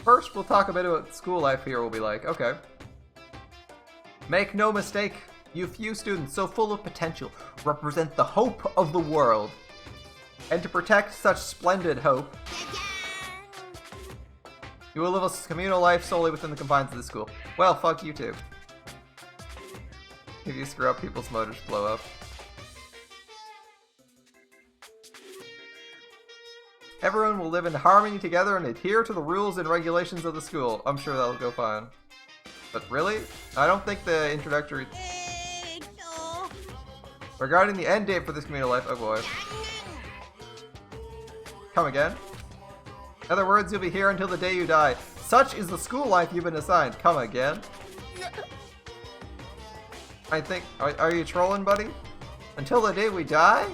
First, we'll talk a bit about school life here will be like. Okay. Make no mistake, you few students so full of potential represent the hope of the world. And to protect such splendid hope, you will live a communal life solely within the confines of the school. Well, fuck you too. If you screw up, people's motors blow up. Everyone will live in harmony together and adhere to the rules and regulations of the school. I'm sure that'll go fine. But really? I don't think the introductory... Regarding the end date for this communal life... Oh boy. Come again? In other words, you'll be here until the day you die. Such is the school life you've been assigned. Come again? I think... Are you trolling, buddy? Until the day we die?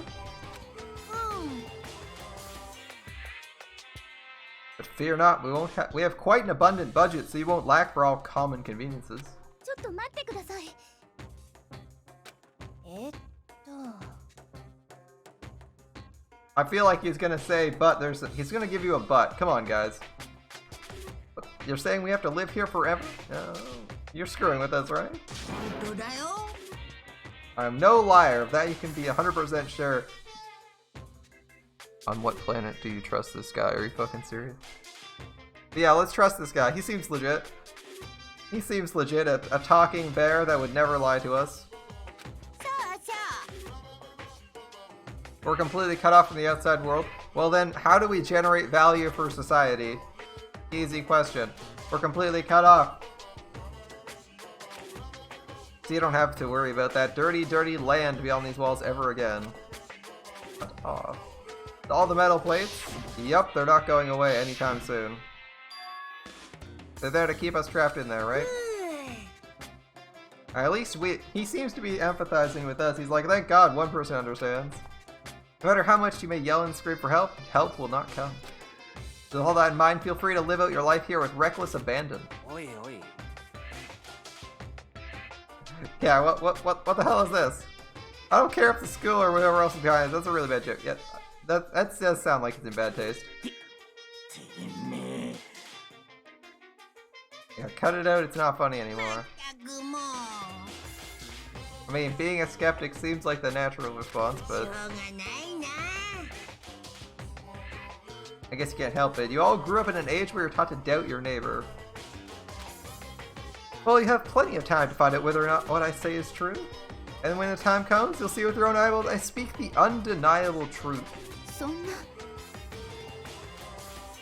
But Fear not, we have quite an abundant budget, so you won't lack for all common conveniences. ちょっと待ってください。I feel like he's gonna say, but he's gonna give you a but. Come on, guys. You're saying we have to live here forever? No, you're screwing with us, right? I'm no liar. Of that you can be 100% sure. On what planet do you trust this guy? Are you fucking serious? But yeah, let's trust this guy. He seems legit. He seems legit. A talking bear that would never lie to us. We're completely cut off from the outside world. Well then, how do we generate value for society? Easy question. We're completely cut off. So you don't have to worry about that dirty, dirty land beyond these walls ever again. Cut off. All the metal plates? Yup, they're not going away anytime soon. They're there to keep us trapped in there, right? At least he seems to be empathizing with us. He's like, thank God one person understands. No matter how much you may yell and scream for help, help will not come. So with all that in mind, feel free to live out your life here with reckless abandon. Oi, oi. Yeah, what the hell is this? I don't care if the school or whatever else is behind it. That's a really bad joke. Yeah, that does sound like it's in bad taste. Yeah, cut it out. It's not funny anymore. I mean, being a skeptic seems like the natural response, but I guess you can't help it. You all grew up in an age where you're taught to doubt your neighbor. Well, you have plenty of time to find out whether or not what I say is true. And when the time comes, you'll see with your own eyeballs I speak the undeniable truth.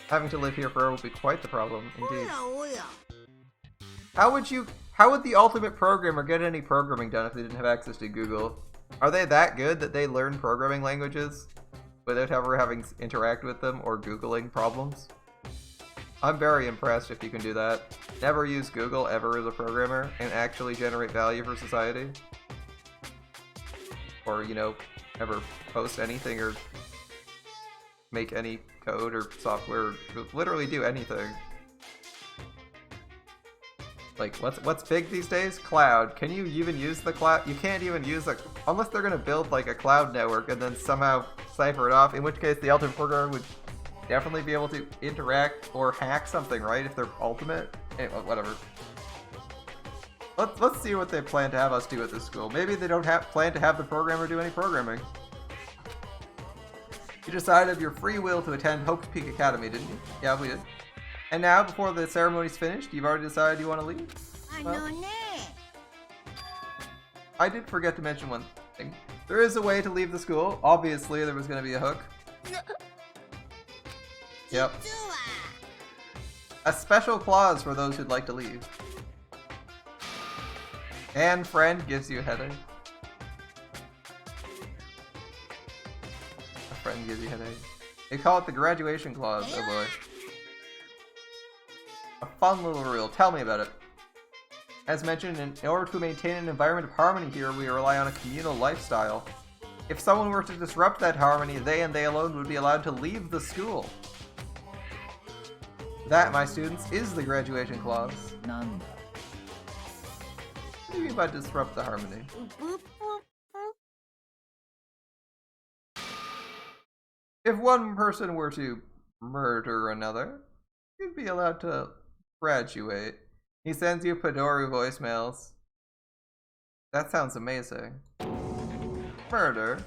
Having to live here forever will be quite the problem, indeed. How would the ultimate programmer get any programming done if they didn't have access to Google? Are they that good that they learn programming languages without ever having to interact with them or Googling problems? I'm very impressed if you can do that. Never use Google ever as a programmer and actually generate value for society. Or, you know, ever post anything or make any code or software, literally do anything. Like, what's big these days? Cloud. Can you even use the cloud? You can't even use unless they're gonna build like a cloud network and then somehow cipher it off, in which case the ultimate programmer would definitely be able to interact or hack something, right? If they're ultimate? Anyway, whatever. Let's see what they plan to have us do at this school. Maybe they don't plan to have the programmer do any programming. You decided of your free will to attend Hope's Peak Academy, didn't you? Yeah, we did. And now, before the ceremony's finished, you've already decided you want to leave? Well, I did forget to mention one thing. There is a way to leave the school. Obviously, there was going to be a hook. Yep. A special clause for those who'd like to leave. And friend gives you a headache. A friend gives you a headache. They call it the graduation clause. Oh boy. A fun little rule. Tell me about it. As mentioned, in order to maintain an environment of harmony here, we rely on a communal lifestyle. If someone were to disrupt that harmony, they and they alone would be allowed to leave the school. That, my students, is the graduation clause. What do you mean by disrupt the harmony? If one person were to murder another, you'd be allowed to graduate. He sends you Padoru voicemails. That sounds amazing. Murder.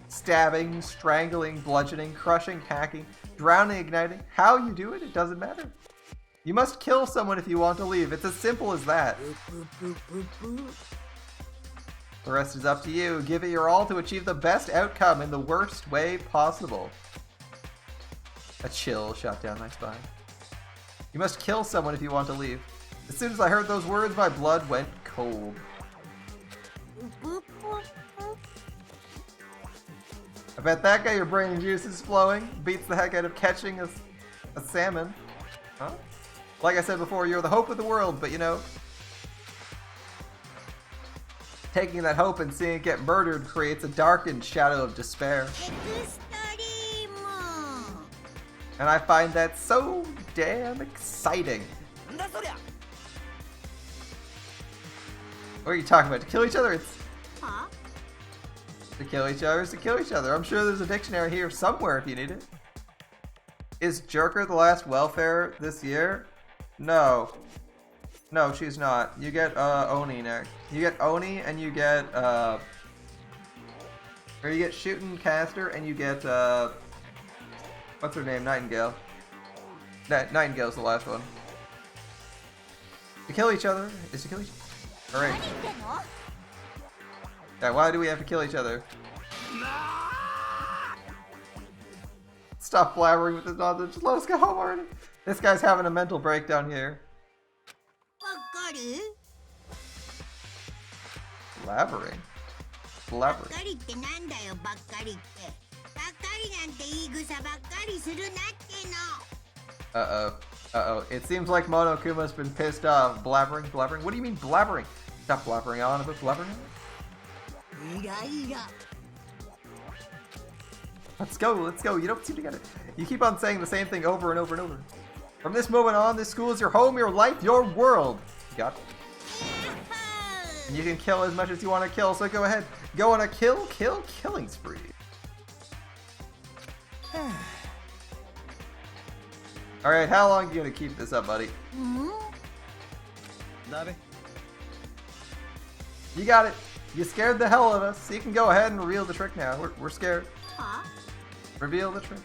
Stabbing, strangling, bludgeoning, crushing, hacking, drowning, igniting. How you do it, it doesn't matter. You must kill someone if you want to leave. It's as simple as that. The rest is up to you. Give it your all to achieve the best outcome in the worst way possible. A chill shot down my spine. You must kill someone if you want to leave. As soon as I heard those words, my blood went cold. I bet that guy your brain juice is flowing. Beats the heck out of catching a salmon. Huh? Like I said before, you're the hope of the world, but you know, taking that hope and seeing it get murdered creates a darkened shadow of despair. And I find that so damn exciting. What are you talking about? To kill each other? It's Huh? to kill each other is to kill each other. I'm sure there's a dictionary here somewhere if you need it. Is Jerker the last welfare this year? No. No, she's not. You get Oni next. You get Oni and you get or you get Shootin' Caster and you get what's her name? Nightingale. Nightingale's the last one. To kill each other is to kill each other. Alright. Yeah, why do we have to kill each other? Stop blabbering with this nonsense. Just let us go home already. This guy's having a mental breakdown here. Blabbering? Blabbering. Uh-oh. Uh-oh. It seems like Monokuma's been pissed off. Blabbering? Blabbering? What do you mean blabbering? Stop blabbering on about blabbering. Let's go, let's go. You don't seem to get it. You keep on saying the same thing over and over and over. From this moment on, this school is your home, your life, your world. You got it? And you can kill as much as you want to kill, so go ahead. Go on a killing spree. Alright, how long are you gonna keep this up, buddy? You got it. You scared the hell out of us, so you can go ahead and reveal the trick now. We're scared. Huh? Reveal the trick.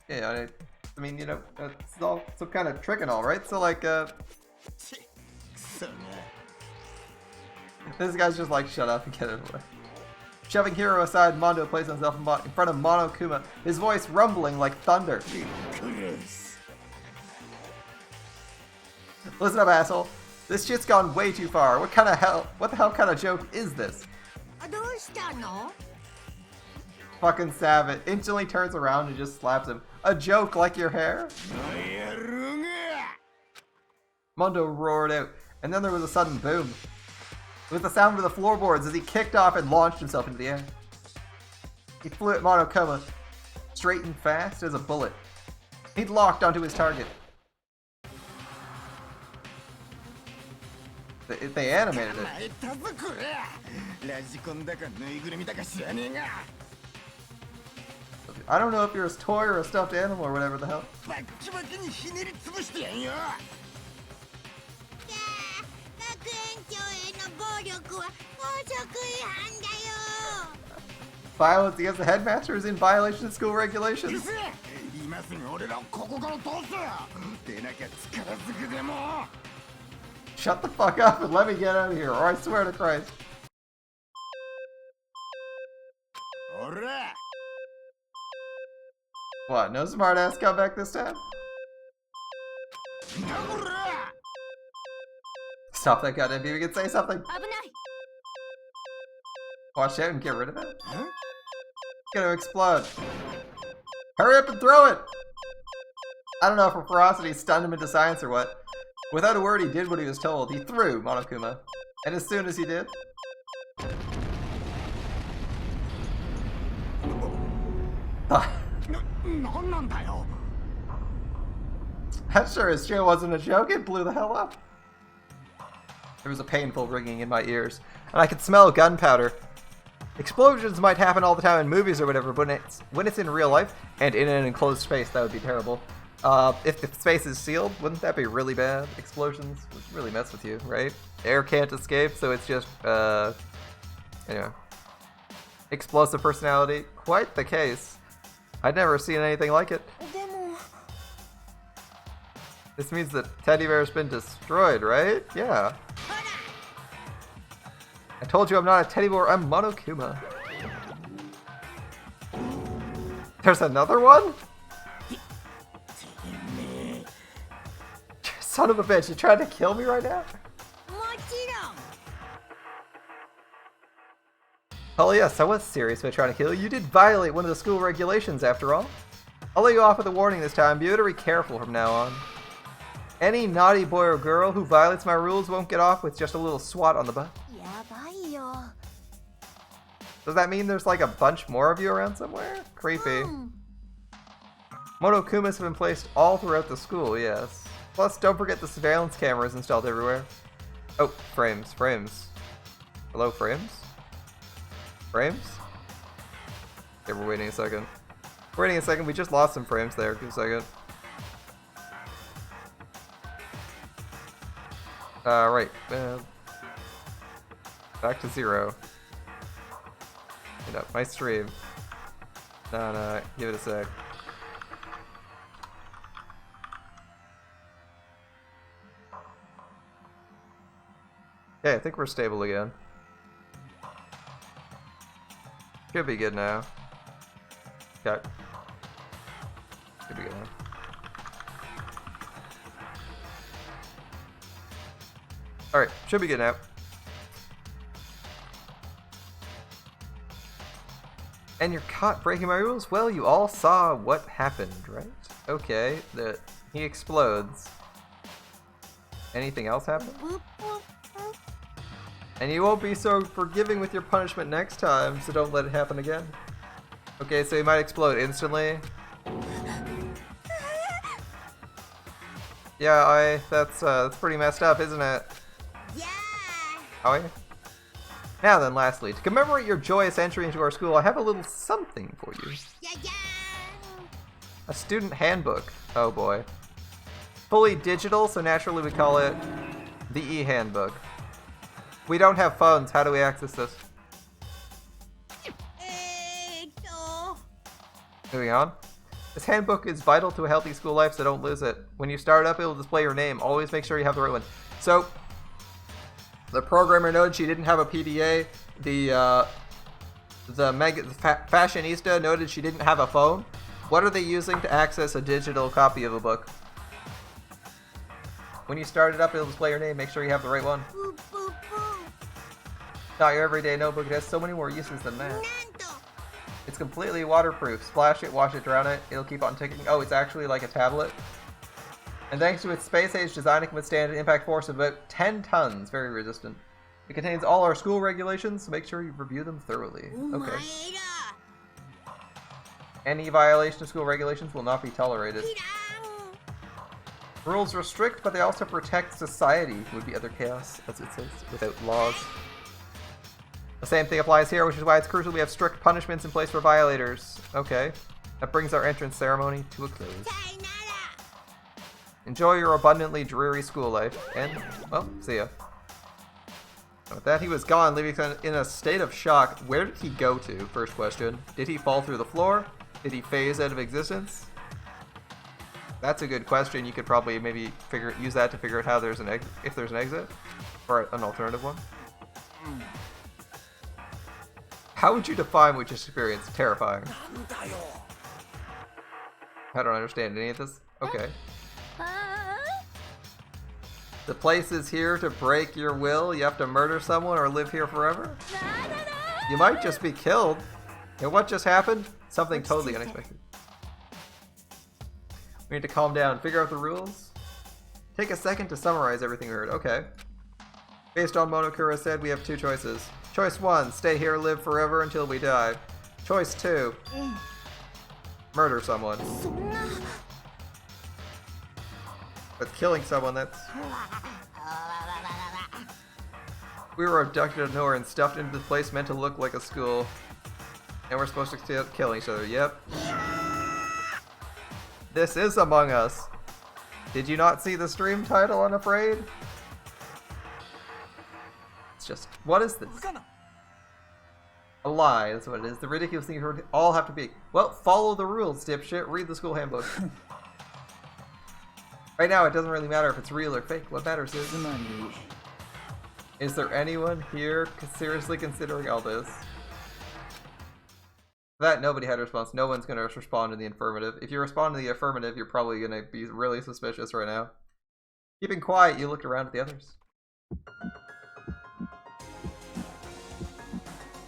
Yeah, I mean, you know, it's all some kind of trick and all, right? So like, this guy's just like, shut up and get it away. Shoving Hiro aside, Mondo placed himself in front of Monokuma, his voice rumbling like thunder. Listen up, asshole. This shit's gone way too far. What the hell kind of joke is this? Fucking Savage instantly turns around and just slaps him. A joke like your hair? Mondo roared out, and then there was a sudden boom. With the sound of the floorboards as he kicked off and launched himself into the air. He flew at Monokuma, straight and fast as a bullet. He'd locked onto his target. They animated it. I don't know if you're a toy or a stuffed animal or whatever the hell. Violence against the headmaster is in violation of school regulations. Shut the fuck up and let me get out of here, or I swear to Christ. What, no smart ass comeback this time? Stop that goddamn beam, you can say something. Watch out and get rid of it. Huh? It's gonna explode. Hurry up and throw it! I don't know if her ferocity stunned him into silence or what. Without a word, he did what he was told. He threw Monokuma. And as soon as he did... That sure as shit wasn't a joke, it blew the hell up. There was a painful ringing in my ears, and I could smell gunpowder. Explosions might happen all the time in movies or whatever, but when it's in real life, and in an enclosed space, that would be terrible. If the space is sealed, wouldn't that be really bad? Explosions would really mess with you, right? Air can't escape, so it's just, anyway. Explosive personality, quite the case. I'd never seen anything like it. This means that Teddy Bear's been destroyed, right? Yeah. I told you I'm not a teddy bear, I'm Monokuma. There's another one? Son of a bitch, you trying to kill me right now? Oh yes, I was serious about trying to kill you. You did violate one of the school regulations after all. I'll let you off with a warning this time. Be very careful from now on. Any naughty boy or girl who violates my rules won't get off with just a little swat on the butt. Does that mean there's like a bunch more of you around somewhere? Creepy. Monokumas have been placed all throughout the school, yes. Plus, don't forget the surveillance cameras installed everywhere. Oh, frames, frames. Hello, frames? Frames? Okay, we're waiting a second. We're waiting a second, we just lost some frames there. Give a second. Right. Back to 0. Get up my stream. No, give it a sec. Okay, I think we're stable again. Should be good now. Okay. Should be good now. Alright, should be good now. And you're caught breaking my rules? Well, you all saw what happened, right? Okay, he explodes. Anything else happen? And you won't be so forgiving with your punishment next time, so don't let it happen again. Okay, so he might explode instantly. Yeah, that's pretty messed up, isn't it? Yeah. Oh yeah. Now then, lastly, to commemorate your joyous entry into our school, I have a little something for you. Yeah. A student handbook. Oh boy. Fully digital, so naturally we call it the e-handbook. We don't have phones. How do we access this? Moving on. This handbook is vital to a healthy school life, so don't lose it. When you start up, it'll display your name. Always make sure you have the right one. So, the programmer noted she didn't have a PDA. The Fashionista noted she didn't have a phone. What are they using to access a digital copy of a book? When you start it up, it'll display your name. Make sure you have the right one. Not your everyday notebook. It has so many more uses than that. It's completely waterproof. Splash it, wash it, drown it. It'll keep on ticking. Oh, it's actually like a tablet. And thanks to its space-age design, it can withstand an impact force of about 10 tons. Very resistant. It contains all our school regulations, so make sure you review them thoroughly. Okay. Any violation of school regulations will not be tolerated. Rules restrict, but they also protect society. Would be other chaos, as it says, without laws. The same thing applies here, which is why it's crucial we have strict punishments in place for violators. Okay. That brings our entrance ceremony to a close. Enjoy your abundantly dreary school life, and, well, see ya. And with that, he was gone, leaving us in a state of shock. Where did he go to? First question. Did he fall through the floor? Did he phase out of existence? That's a good question. You could probably maybe use that to figure out how there's an if there's an exit, or an alternative one. How would you define what you just experienced? Terrifying. I don't understand any of this. Okay. The place is here to break your will. You have to murder someone or live here forever? You might just be killed. And what just happened? Something totally unexpected. We need to calm down. Figure out the rules. Take a second to summarize everything we heard. Okay. Based on Monokura said, we have two choices. Choice 1, stay here, live forever until we die. Choice 2, murder someone. But killing someone, that's... We were abducted out of nowhere and stuffed into this place meant to look like a school. And we're supposed to kill each other, yep. This is Among Us. Did you not see the stream title, I'm afraid? It's just, what is this? A lie, that's what it is. The ridiculous thing you all have to be. Well, follow the rules, dipshit. Read the school handbook. Right now, it doesn't really matter if it's real or fake. What matters is there anyone here seriously considering all this? That, nobody had a response. No one's going to respond in the affirmative. If you respond in the affirmative, you're probably going to be really suspicious right now. Keeping quiet, you looked around at the others.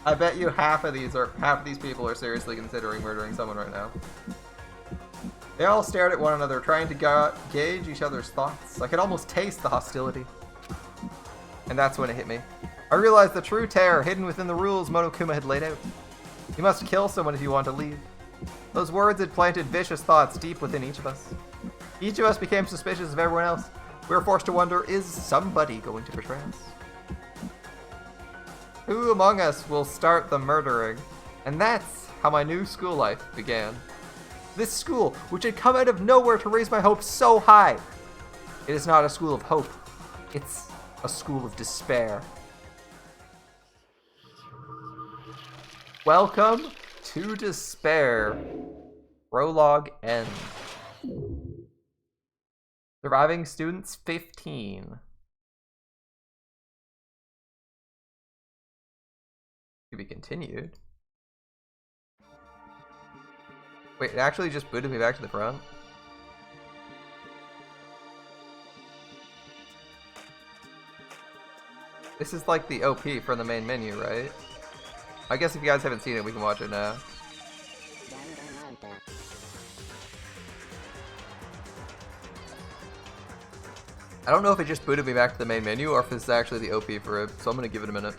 I bet you half of these people are seriously considering murdering someone right now. They all stared at one another, trying to gauge each other's thoughts. I could almost taste the hostility. And that's when it hit me. I realized the true terror hidden within the rules Monokuma had laid out. You must kill someone if you want to leave. Those words had planted vicious thoughts deep within each of us. Each of us became suspicious of everyone else. We were forced to wonder, is somebody going to betray us? Who among us will start the murdering? And that's how my new school life began. This school, which had come out of nowhere to raise my hopes so high. It is not a school of hope. It's a school of despair. Welcome to Despair. Prologue end. Surviving students 15. To be continued. Wait, it actually just booted me back to the front? This is like the OP from the main menu, right? I guess if you guys haven't seen it, we can watch it now. I don't know if it just booted me back to the main menu or if this is actually the OP for it, so I'm gonna give it a minute.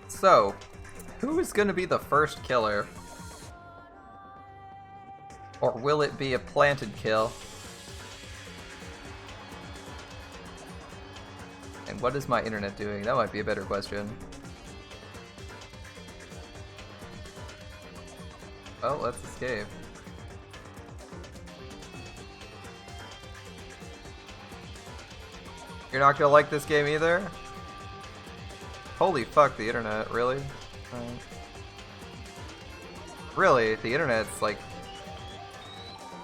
So, who is going to be the first killer? Or will it be a planted kill? And what is my internet doing? That might be a better question. Well, let's escape. You're not gonna like this game either? Holy fuck, the internet, really? Really, the internet's like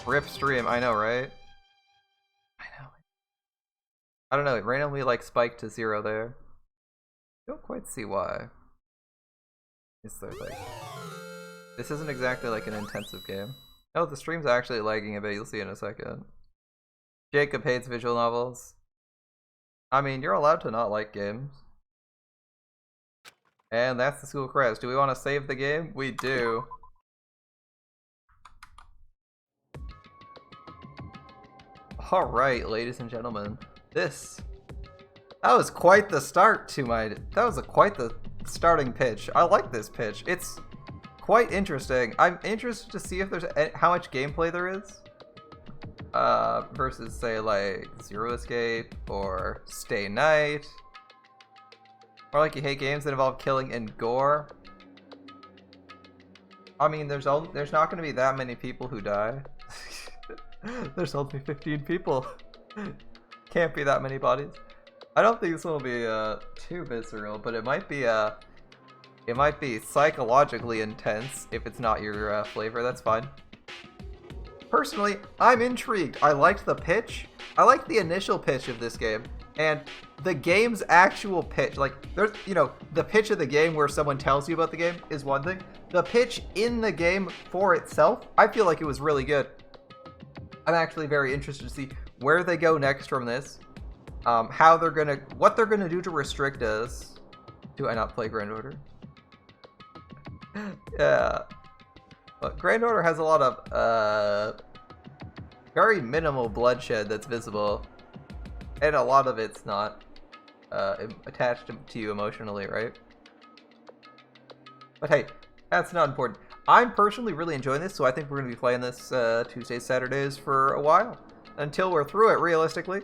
rip stream, I know, right? I know. I don't know, it randomly like spiked to 0 there. Don't quite see why. Is there like... This isn't exactly like an intensive game. Oh, the stream's actually lagging a bit, you'll see in a second. Jacob hates visual novels. I mean, you're allowed to not like games. And that's the school crest. Do we want to save the game? We do. Alright, ladies and gentlemen. That was quite the start to my... That was quite the starting pitch. I like this pitch. It's quite interesting. I'm interested to see if there's... how much gameplay there is. Versus, say, like, Zero Escape or Stay Night. Or like you hate games that involve killing and gore. I mean, there's not going to be that many people who die. There's only 15 people. Can't be that many bodies. I don't think this one will be too visceral, but it might be psychologically intense if it's not your flavor. That's fine. Personally, I'm intrigued. I liked the pitch. I liked the initial pitch of this game. And the game's actual pitch, like, there's, you know, the pitch of the game where someone tells you about the game is one thing. The pitch in the game for itself, I feel like it was really good. I'm actually very interested to see where they go next from this. What they're gonna do to restrict us. Do I not play Grand Order? Yeah. But Grand Order has a lot of, very minimal bloodshed that's visible. And a lot of it's not attached to you emotionally, right? But hey, that's not important. I'm personally really enjoying this, so I think we're going to be playing this Tuesdays, Saturdays for a while. Until we're through it, realistically.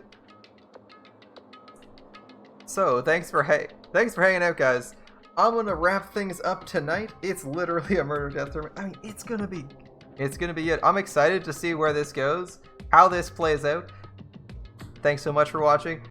So, thanks for hanging out, guys. I'm going to wrap things up tonight. It's literally a murder death tournament. I mean, it's going to be it. I'm excited to see where this goes, how this plays out. Thanks so much for watching.